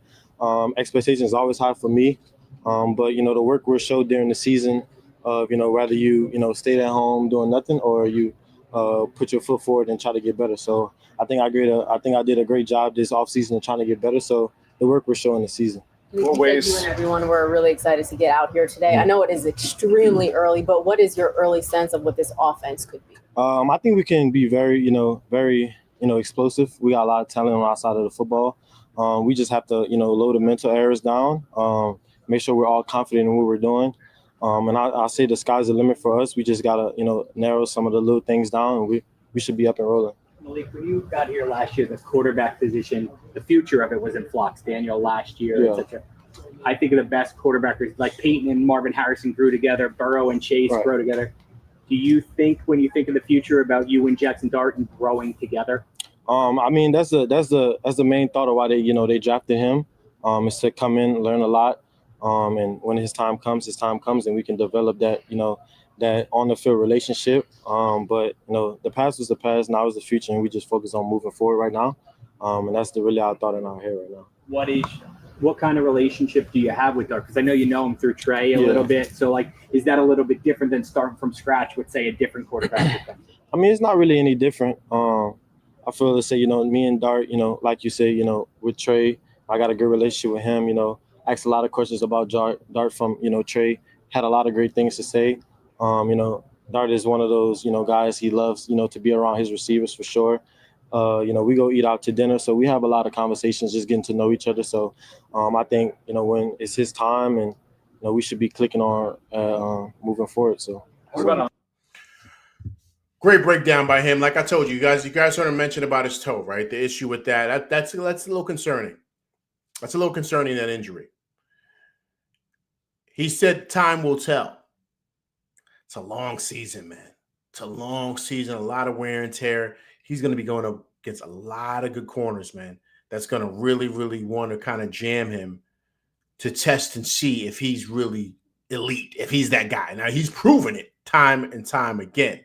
expectations is always high for me. But the work we're showed during the season of, whether you stayed at home doing nothing or you put your foot forward and try to get better. So I think I did a great job this offseason of trying to get better. So the work we're showing this season. What ways? You and everyone were really excited to get out here today. I know it is extremely early, but what is your early sense of what this offense could be? I think we can be very explosive. We got a lot of talent on our side of the football. We just have to, load the mental errors down, make sure we're all confident in what we're doing. And I say the sky's the limit for us. We just got to, narrow some of the little things down, and we should be up and rolling. Malik, when you got here last year, the quarterback position, the future of it was in flux. Daniel last year, Yeah. I think of the best quarterbackers like Peyton and Marvin Harrison grew together, Burrow and Chase grew together. Do you think, when you think of the future, about you and Jackson Dart and growing together? I mean, that's the main thought of why they drafted him. Is to come in, learn a lot, and when his time comes, and we can develop that that on the field relationship. But the past was the past, now is the future, and we just focus on moving forward right now. And that's really our thought in our head right now. What kind of relationship do you have with Dart? Because I know you know him through Trey a little bit. So, is that a little bit different than starting from scratch with, say, a different quarterback? I mean, it's not really any different. I feel to say, me and Dart, like you say, with Trey, I got a good relationship with him. Asked a lot of questions about Dart from, Trey. Had a lot of great things to say. Dart is one of those, guys. He loves, to be around his receivers for sure. We go eat out to dinner, so we have a lot of conversations, just getting to know each other. So I think, when it's his time, and we should be clicking on moving forward. So. Great breakdown by him. Like I told you guys sort of mentioned about his toe, right? The issue with that's a little concerning. That's a little concerning, that injury. He said time will tell. It's a long season, man. It's a long season, a lot of wear and tear. He's going to be going up against a lot of good corners, man. That's going to really, really want to kind of jam him to test and see if he's really elite, if he's that guy. Now, he's proven it time and time again.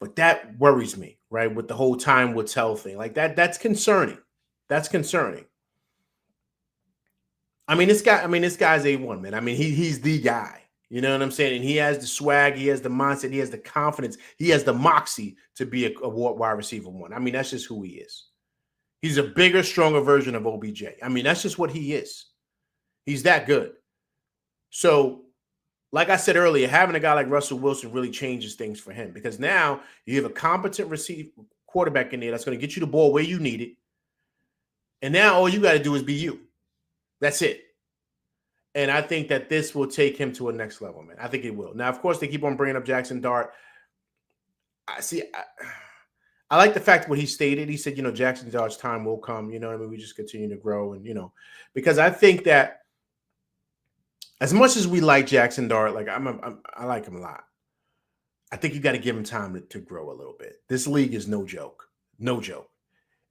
But that worries me, right? With the whole time will tell thing. That's concerning. That's concerning. I mean, this guy's A1, man. I mean, he's the guy. You know what I'm saying? And he has the swag, he has the mindset, he has the confidence, he has the moxie to be a wide receiver one. I mean, that's just who he is. He's a bigger, stronger version of OBJ. I mean, that's just what he is. He's that good. So, like I said earlier, having a guy like Russell Wilson really changes things for him, because now you have a competent quarterback in there that's going to get you the ball where you need it. And now all you got to do is be you. That's it. And I think that this will take him to a next level, man. I think it will. Now, of course, they keep on bringing up Jackson Dart. I like the fact what he stated. He said, Jackson Dart's time will come. We just continue to grow. And, because I think that as much as we like Jackson Dart, I like him a lot. I think you got to give him time to grow a little bit. This league is no joke. No joke.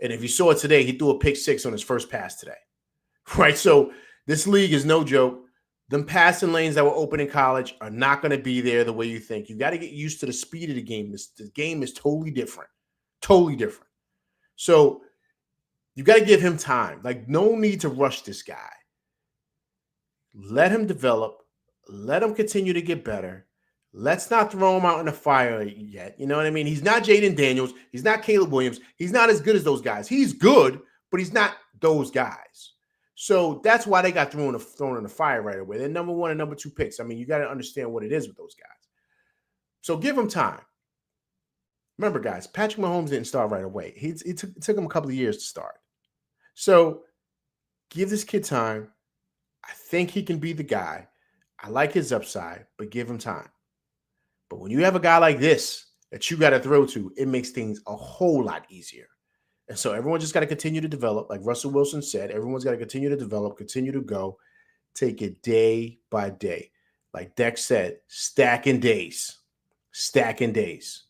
And if you saw it today, he threw a pick 6 on his first pass today. Right? So this league is no joke. Them passing lanes that were open in college are not going to be there the way you think. You got to get used to the speed of the game. The game is totally different. Totally different. So you got to give him time. No need to rush this guy. Let him develop. Let him continue to get better. Let's not throw him out in the fire yet. You know what I mean? He's not Jaden Daniels. He's not Caleb Williams. He's not as good as those guys. He's good, but he's not those guys. So that's why they got thrown in the fire right away. They're number 1 and number 2 picks. I mean, you got to understand what it is with those guys. So give him time. Remember, guys, Patrick Mahomes didn't start right away. It took him a couple of years to start. So give this kid time. I think he can be the guy. I like his upside, but give him time. But when you have a guy like this that you got to throw to, it makes things a whole lot easier. And so everyone just got to continue to develop. Like Russell Wilson said, everyone's got to continue to develop, continue to go. Take it day by day. Like Dex said, stacking days. Stacking days.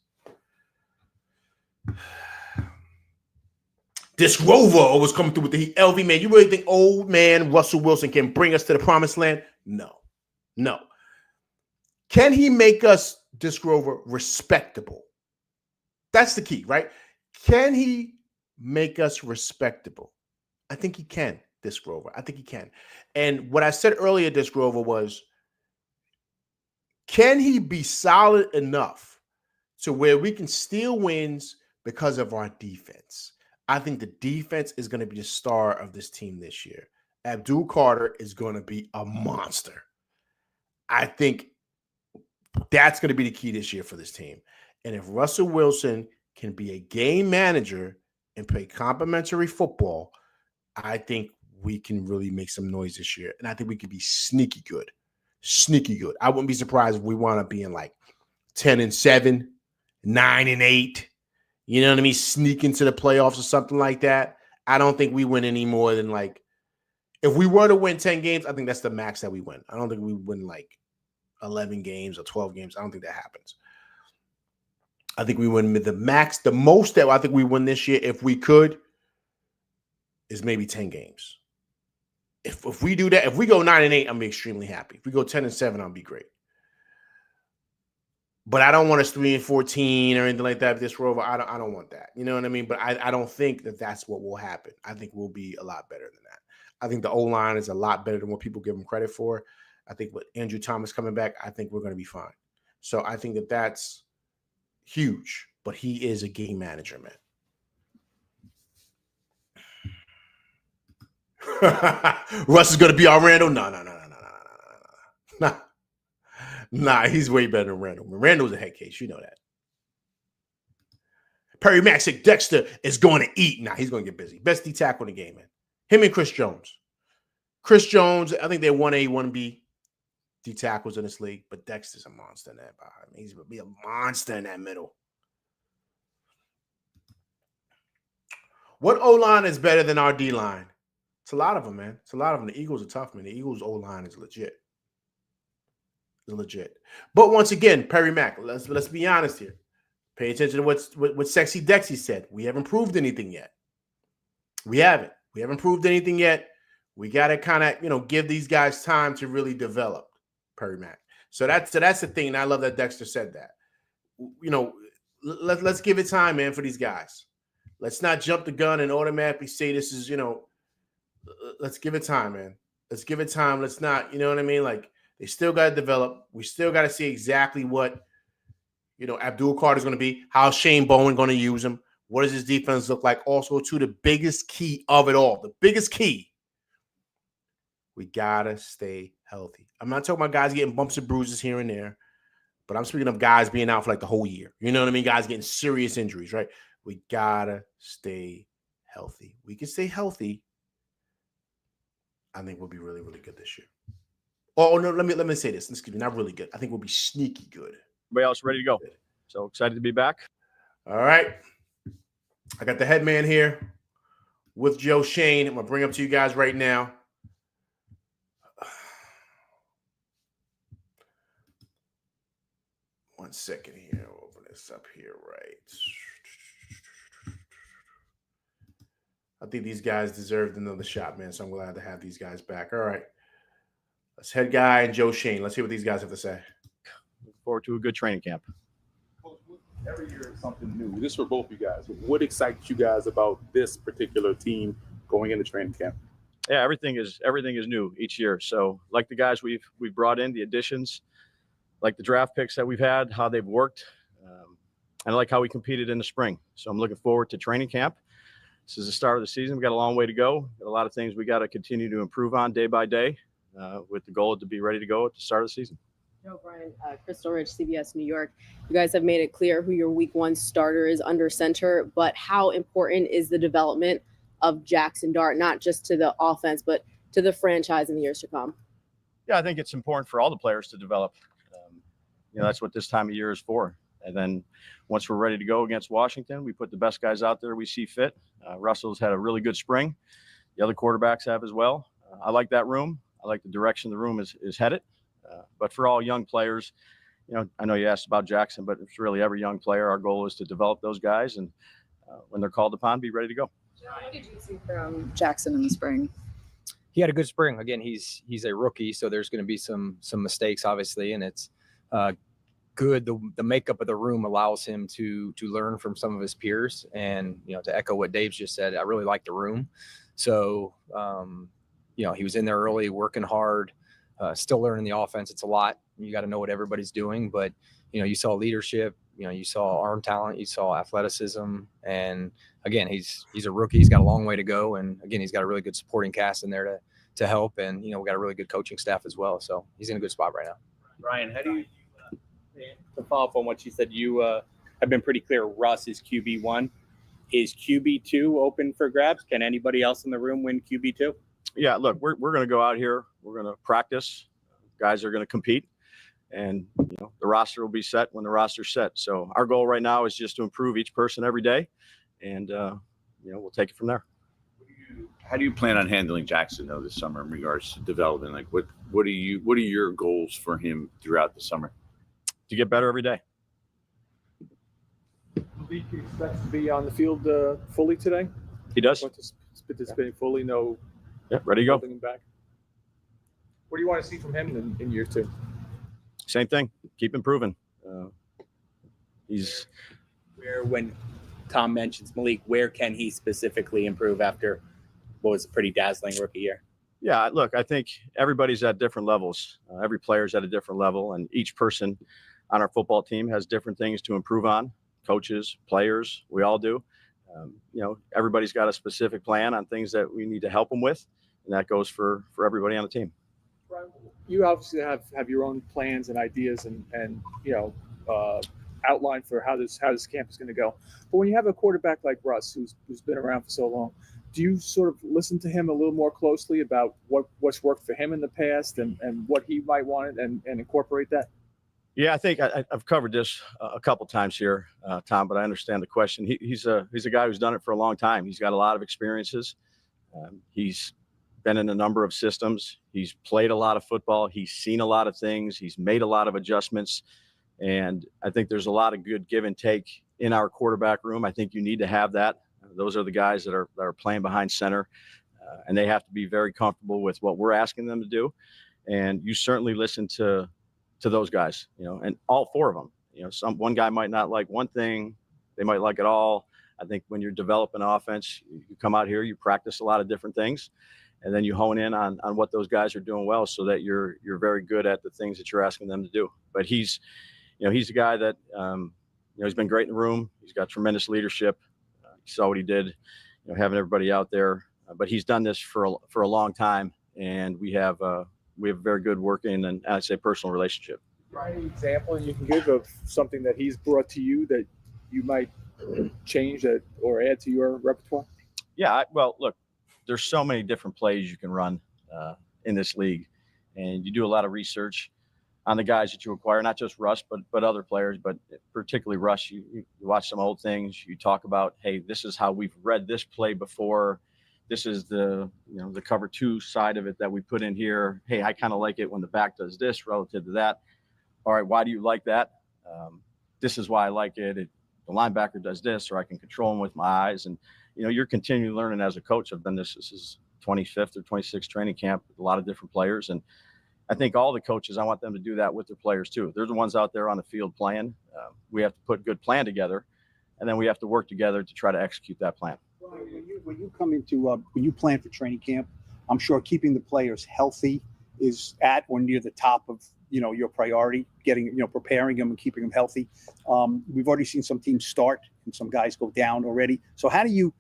This Rover always coming through with the heat. LV, man, you really think old man Russell Wilson can bring us to the promised land? No. No. Can he make us, Disc Rover, respectable? That's the key, right? Can he make us respectable? I think he can, Disc Rover. I think he can. And what I said earlier, Disc Rover, was can he be solid enough to where we can steal wins because of our defense? I think the defense is going to be the star of this team this year. Abdul Carter is going to be a monster. I think that's going to be the key this year for this team. And if Russell Wilson can be a game manager and play complimentary football, I think we can really make some noise this year. And I think we could be sneaky good. Sneaky good. I wouldn't be surprised if we wound up being like 10-7, 9-8. You know what I mean? Sneak into the playoffs or something like that. I don't think we win any more than like, if we were to win 10 games, I think that's the max that we win. I don't think we win like 11 games or 12 games. I don't think that happens. I think we win the max. The most that I think we win this year, if we could, is maybe 10 games. If we do that, if we go 9-8, I'm be extremely happy. If we go 10-7, I'll be great. But I don't want us 3-14 or anything like that. This Rover, I don't want that. You know what I mean? But I don't think that that's what will happen. I think we'll be a lot better than that. I think the O-line is a lot better than what people give them credit for. I think with Andrew Thomas coming back, I think we're going to be fine. So I think that that's huge. But he is a game manager, man. Russ is going to be our Randall? No. Nah, he's way better than Randall. Randall's a head case. You know that. Perry Mack said Dexter is going to eat. Nah, he's going to get busy. Best D tackle in the game, man. Him and Chris Jones. Chris Jones, I think they're 1A, 1B D tackles in this league, but Dexter's a monster in that behind. He's going to be a monster in that middle. What O-line is better than our D-line? It's a lot of them, man. It's a lot of them. The Eagles are tough, man. The Eagles' O-line is legit. Legit. But once again, Perry Mack, let's be honest here. Pay attention to what Sexy Dexy said. We haven't proved anything yet. We haven't proved anything yet. We got to kind of, give these guys time to really develop, Perry Mack. So that's the thing. And I love that Dexter said that. Let's give it time, man, for these guys. Let's not jump the gun and automatically say this is, let's give it time, man. Let's give it time. Let's not, you know what I mean? Like, they still got to develop. We still got to see exactly what, Abdul Carter is going to be, how Shane Bowen going to use him. What does his defense look like? Also, to the biggest key of it all, the biggest key, we got to stay healthy. I'm not talking about guys getting bumps and bruises here and there, but I'm speaking of guys being out for like the whole year. You know what I mean? Guys getting serious injuries, right? We got to stay healthy. We can stay healthy. I think we'll be really, really good this year. Oh no, let me say this. Excuse me, not really good. I think we'll be sneaky good. Everybody else ready to go. So excited to be back. All right. I got the head man here with Joe Shane. I'm going to bring up to you guys right now. One second here. I'll open this up here, right. I think these guys deserved another shot, man. So I'm glad to have these guys back. All right. Let's head guy and Joe Shane. Let's hear what these guys have to say. Look forward to a good training camp. Every year is something new. This for both you guys. What excites you guys about this particular team going into training camp? Yeah, everything is new each year. So like the guys we've brought in, the additions, like the draft picks that we've had, how they've worked, and I like how we competed in the spring. So I'm looking forward to training camp. This is the start of the season. We got a long way to go. Got a lot of things we got to continue to improve on day by day, with the goal to be ready to go at the start of the season. Joe Bryan, Crystal Ridge, CBS New York. You guys have made it clear who your week 1 starter is under center, but how important is the development of Jackson Dart, not just to the offense, but to the franchise in the years to come? Yeah, I think it's important for all the players to develop. That's what this time of year is for. And then once we're ready to go against Washington, we put the best guys out there we see fit. Russell's had a really good spring. The other quarterbacks have as well. I like that room. I like the direction the room is headed. But for all young players, I know you asked about Jackson, but it's really every young player. Our goal is to develop those guys, and when they're called upon, be ready to go. What did you see from Jackson in the spring? He had a good spring. Again, he's a rookie, so there's going to be some mistakes, obviously, and it's good. The makeup of the room allows him to learn from some of his peers, and to echo what Dave's just said, I really like the room. So he was in there early, working hard, still learning the offense. It's a lot. You got to know what everybody's doing, but you saw leadership. You saw arm talent, you saw athleticism, and again, he's a rookie. He's got a long way to go, and again, he's got a really good supporting cast in there to help, and we got a really good coaching staff as well. So he's in a good spot right now. Ryan, how do you, to follow up on what you said, you have been pretty clear Russ is QB1. Is QB2 open for grabs? Can anybody else in the room win QB2? Yeah, look, we're going to go out here. We're going to practice. Guys are going to compete. And the roster will be set when the roster's set. So our goal right now is just to improve each person every day, and we'll take it from there. How do you plan on handling Jackson though this summer in regards to development? Like what are your goals for him throughout the summer? To get better every day. Malik expects to be on the field fully today. He does. Participating fully. No. Yeah, ready to go. Him back. What do you want to see from him in year 2? Same thing. Keep improving. He's when Tom mentions Malik, where can he specifically improve after what was a pretty dazzling rookie year? Yeah, look, I think everybody's at different levels. Every player's at a different level, and each person on our football team has different things to improve on. Coaches, players, we all do. Everybody's got a specific plan on things that we need to help them with, and that goes for everybody on the team. You obviously have your own plans and ideas and outline for how this camp is going to go. But when you have a quarterback like Russ, who's been around for so long, do you sort of listen to him a little more closely about what's worked for him in the past and what he might want and incorporate that? Yeah, I think I've covered this a couple times here, Tom, but I understand the question. He's a guy who's done it for a long time. He's got a lot of experiences. He's been in a number of systems. He's played a lot of football. He's seen a lot of things. He's made a lot of adjustments. And I think there's a lot of good give and take in our quarterback room. I think you need to have that. Those are the guys that are playing behind center, and they have to be very comfortable with what we're asking them to do. And you certainly listen to those guys, and all 4 of them. One guy might not like one thing, they might like it all. I think when you're developing offense, you come out here, you practice a lot of different things, and then you hone in on what those guys are doing well, so that you're very good at the things that you're asking them to do. But he's a guy that he's been great in the room. He's got tremendous leadership. You saw what he did, having everybody out there. But he's done this for a long time, and we have a very good working and I'd say personal relationship. Any example you can give of something that he's brought to you that you might change that or add to your repertoire? Yeah, well, look, there's so many different plays you can run in this league, and you do a lot of research on the guys that you acquire, not just Russ, but other players, but particularly Russ. You watch some old things. You talk about, hey, this is how we've read this play before. This is the cover 2 side of it that we put in here. Hey, I kind of like it when the back does this relative to that. All right, why do you like that? This is why I like it. The linebacker does this, or I can control him with my eyes. And you're continually learning as a coach. I've been this is 25th or 26th training camp with a lot of different players, and I think all the coaches, I want them to do that with their players too. They're the ones out there on the field playing. We have to put a good plan together, and then we have to work together to try to execute that plan. When you come into when you plan for training camp, I'm sure keeping the players healthy is at or near the top of your priority. Getting preparing them and keeping them healthy. We've already seen some teams start and some guys go down already. So how do you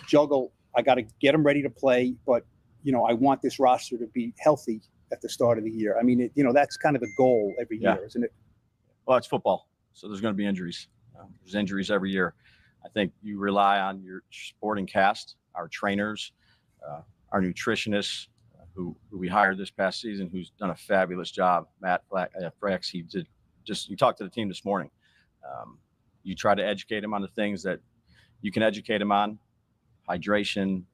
juggle? I got to get them ready to play, but I want this roster to be healthy at the start of the year. I mean, that's kind of the goal every Yeah. year, isn't it? Well, it's football, so there's going to be injuries. There's injuries every year. I think you rely on your sporting cast, our trainers, our nutritionists, who we hired this past season, who's done a fabulous job. Matt Frax, you talked to the team this morning. You try to educate them on the things that you can educate them on: hydration,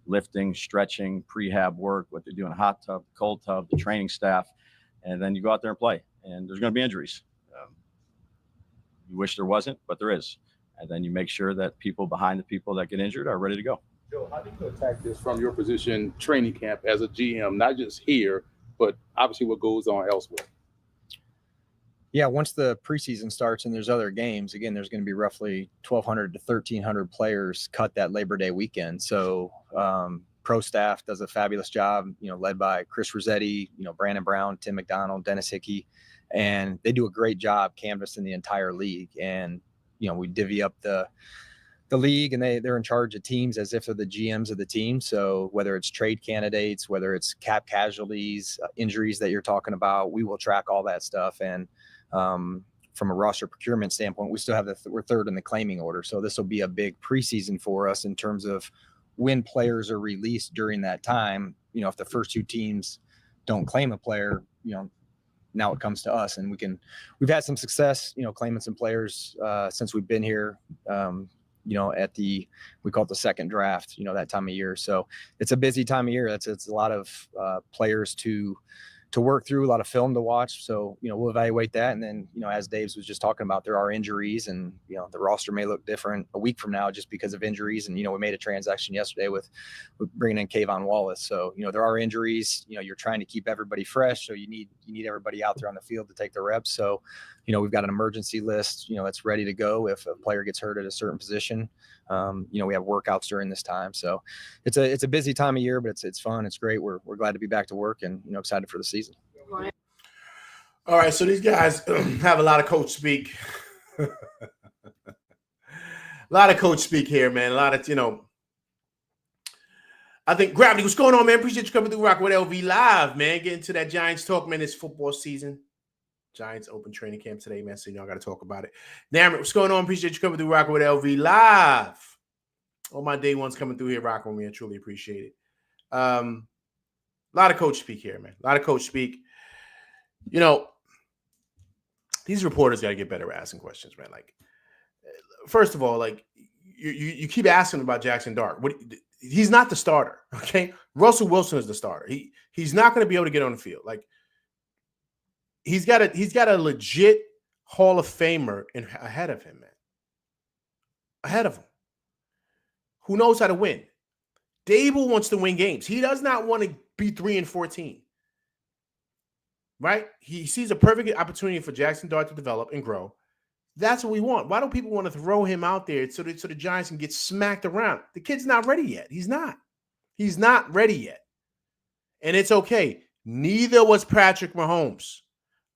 lifting, stretching, prehab work, what they do in a hot tub, cold tub, the training staff, and then you go out there and play. And there's going to be injuries. You wish there wasn't, but there is. And then you make sure that people behind the people that get injured are ready to go. Joe, how do you attack this from your position, training camp as a GM, not just here, but obviously what goes on elsewhere? Yeah, once the preseason starts and there's other games, again, there's going to be roughly 1,200 to 1,300 players cut that Labor Day weekend. So pro staff does a fabulous job, led by Chris Rossetti, Brandon Brown, Tim McDonald, Dennis Hickey, and they do a great job canvassing the entire league. And, we divvy up the league, and they're in charge of teams as if they're the GMs of the team. So whether it's trade candidates, whether it's cap casualties, injuries that you're talking about, we will track all that stuff. And from a roster procurement standpoint, we still have we're third in the claiming order. So this will be a big preseason for us in terms of when players are released during that time. If the first two teams don't claim a player, now it comes to us, and we've had some success, claiming some players since we've been here, we call it the second draft, that time of year. So it's a busy time of year. It's a lot of players to work through, a lot of film to watch. So, we'll evaluate that. And then, as Dave's was just talking about, there are injuries, and, the roster may look different a week from now just because of injuries. And, we made a transaction yesterday with bringing in Kayvon Wallace. So, there are injuries, you're trying to keep everybody fresh. So you need everybody out there on the field to take the reps. So, we've got an emergency list, that's ready to go if a player gets hurt at a certain position. We have workouts during this time. So it's a busy time of year, but it's fun. It's great. We're glad to be back to work and, excited for the season. All right. So these guys have a lot of coach speak. A lot of coach speak here, man. A lot of, I think Gravity, what's going on, man? Appreciate you coming through Rock with LV Live, man. Getting to that Giants talk, man. It's football season. Giants open training camp today, man. So y'all got to talk about it. Damn it, what's going on? Appreciate you coming through Rocking with LV Live. All my day ones coming through here rocking with me. I truly appreciate it. A lot of coach speak here, man. A lot of coach speak. These reporters got to get better at asking questions, man. Like, first of all, like you keep asking about Jackson Dart. He's not the starter, okay? Russell Wilson is the starter. He's not going to be able to get on the field. Like, he's got a legit Hall of Famer ahead of him, man. Ahead of him. Who knows how to win? Dable wants to win games. He does not want to be 3-14. Right? He sees a perfect opportunity for Jackson Dart to develop and grow. That's what we want. Why do people want to throw him out there so the Giants can get smacked around? The kid's not ready yet. He's not. He's not ready yet. And it's okay. Neither was Patrick Mahomes.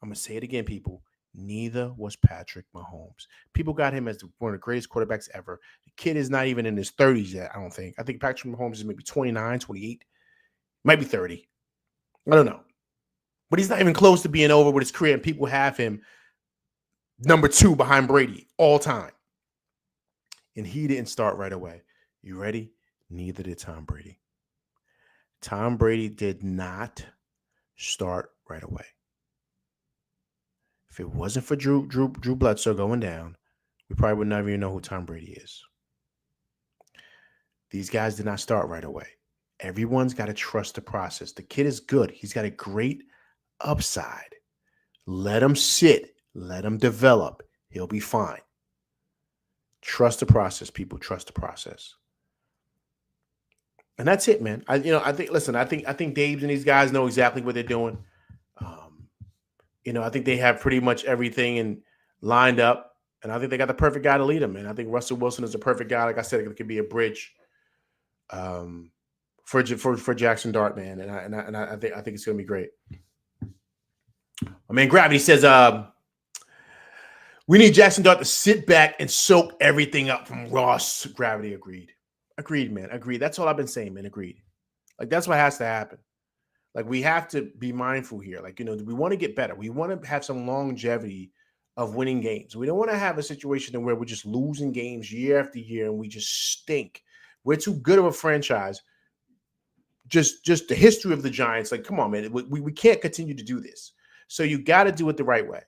I'm going to say it again, people. Neither was Patrick Mahomes. People got him as one of the greatest quarterbacks ever. The kid is not even in his 30s yet, I don't think. I think Patrick Mahomes is maybe 29, 28. Might be 30. I don't know. But he's not even close to being over with his career, and people have him number 2 behind Brady all time. And he didn't start right away. You ready? Neither did Tom Brady. Tom Brady did not start right away. If it wasn't for Drew Bledsoe going down, we probably would never even know who Tom Brady is. These guys did not start right away. Everyone's got to trust the process. The kid is good. He's got a great upside. Let him sit. Let him develop. He'll be fine. Trust the process, people. Trust the process. And that's it, man. I think Dave's and these guys know exactly what they're doing. I think they have pretty much everything lined up, and I think they got the perfect guy to lead them. And I think Russell Wilson is a perfect guy. Like I said, it could be a bridge for Jackson Dart, man. And I think it's going to be great. I mean, Gravity says we need Jackson Dart to sit back and soak everything up from Ross. Gravity agreed. Agreed, man. Agreed. That's all I've been saying, man. Agreed. Like, that's what has to happen. Like, we have to be mindful here. Like, we want to get better. We want to have some longevity of winning games. We don't want to have a situation where we're just losing games year after year and we just stink. We're too good of a franchise. Just the history of the Giants. Like, come on, man. We can't continue to do this. So you got to do it the right way.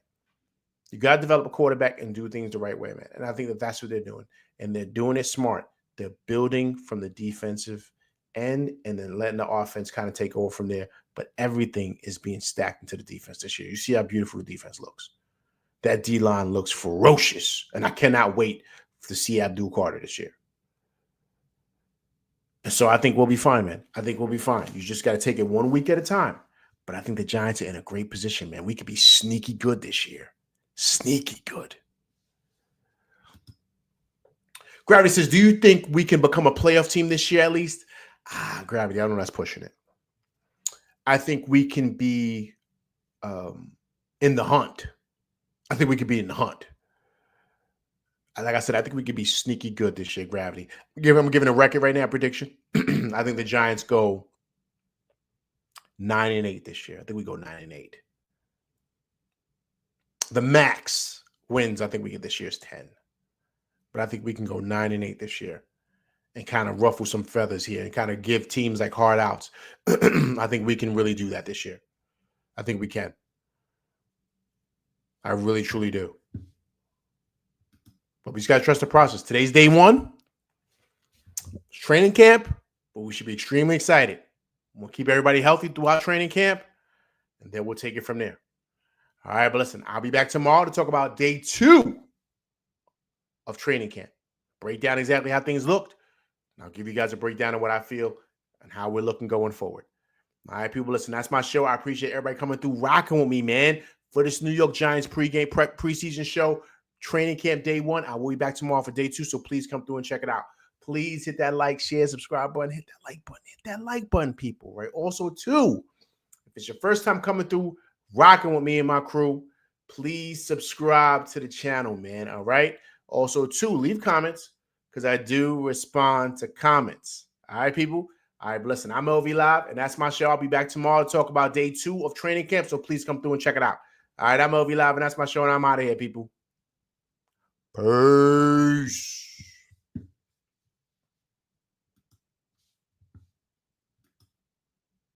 You got to develop a quarterback and do things the right way, man. And I think that's what they're doing. And they're doing it smart. They're building from the defensive end and then letting the offense kind of take over from there. But everything is being stacked into the defense this year. You see how beautiful the defense looks. That D-line looks ferocious. And I cannot wait to see Abdul Carter this year. And so I think we'll be fine, man. I think we'll be fine. You just got to take it 1 week at a time. But I think the Giants are in a great position, man. We could be sneaky good this year. Sneaky good. Gravity says, do you think we can become a playoff team this year at least? Gravity, I don't know, that's pushing it. I think we can be in the hunt. I think we could be in the hunt. Like I said, I think we could be sneaky good this year, Gravity. I'm giving a record right now, prediction. I think the Giants go 9-8 this year. I think we go 9-8. The max wins I think we get this year is 10. But I think we can go 9-8 this year and kind of ruffle some feathers here and kind of give teams like hard outs. I think we can really do that this year. I think we can. I really, truly do. But we just got to trust the process. Today's day one. It's training camp, but we should be extremely excited. We'll keep everybody healthy throughout training camp, and then we'll take it from there. All right, but listen, I'll be back tomorrow to talk about day 2 of training camp. Break down exactly how things looked, and I'll give you guys a breakdown of what I feel and how we're looking going forward. All right, people, listen, that's my show. I appreciate everybody coming through, rocking with me, man, for this New York Giants preseason show, training camp day 1. I will be back tomorrow for day 2, so please come through and check it out. Please hit that like, share, subscribe button. Hit that like button, people, right? Also, too, if it's your first time coming through, rocking with me and my crew, please subscribe to the channel, man, all right? Also, too, leave comments because I do respond to comments. All right, people? All right, listen, I'm LV Live, and that's my show. I'll be back tomorrow to talk about day 2 of training camp, so please come through and check it out. All right, I'm LV Live, and that's my show, and I'm out of here, people. Peace.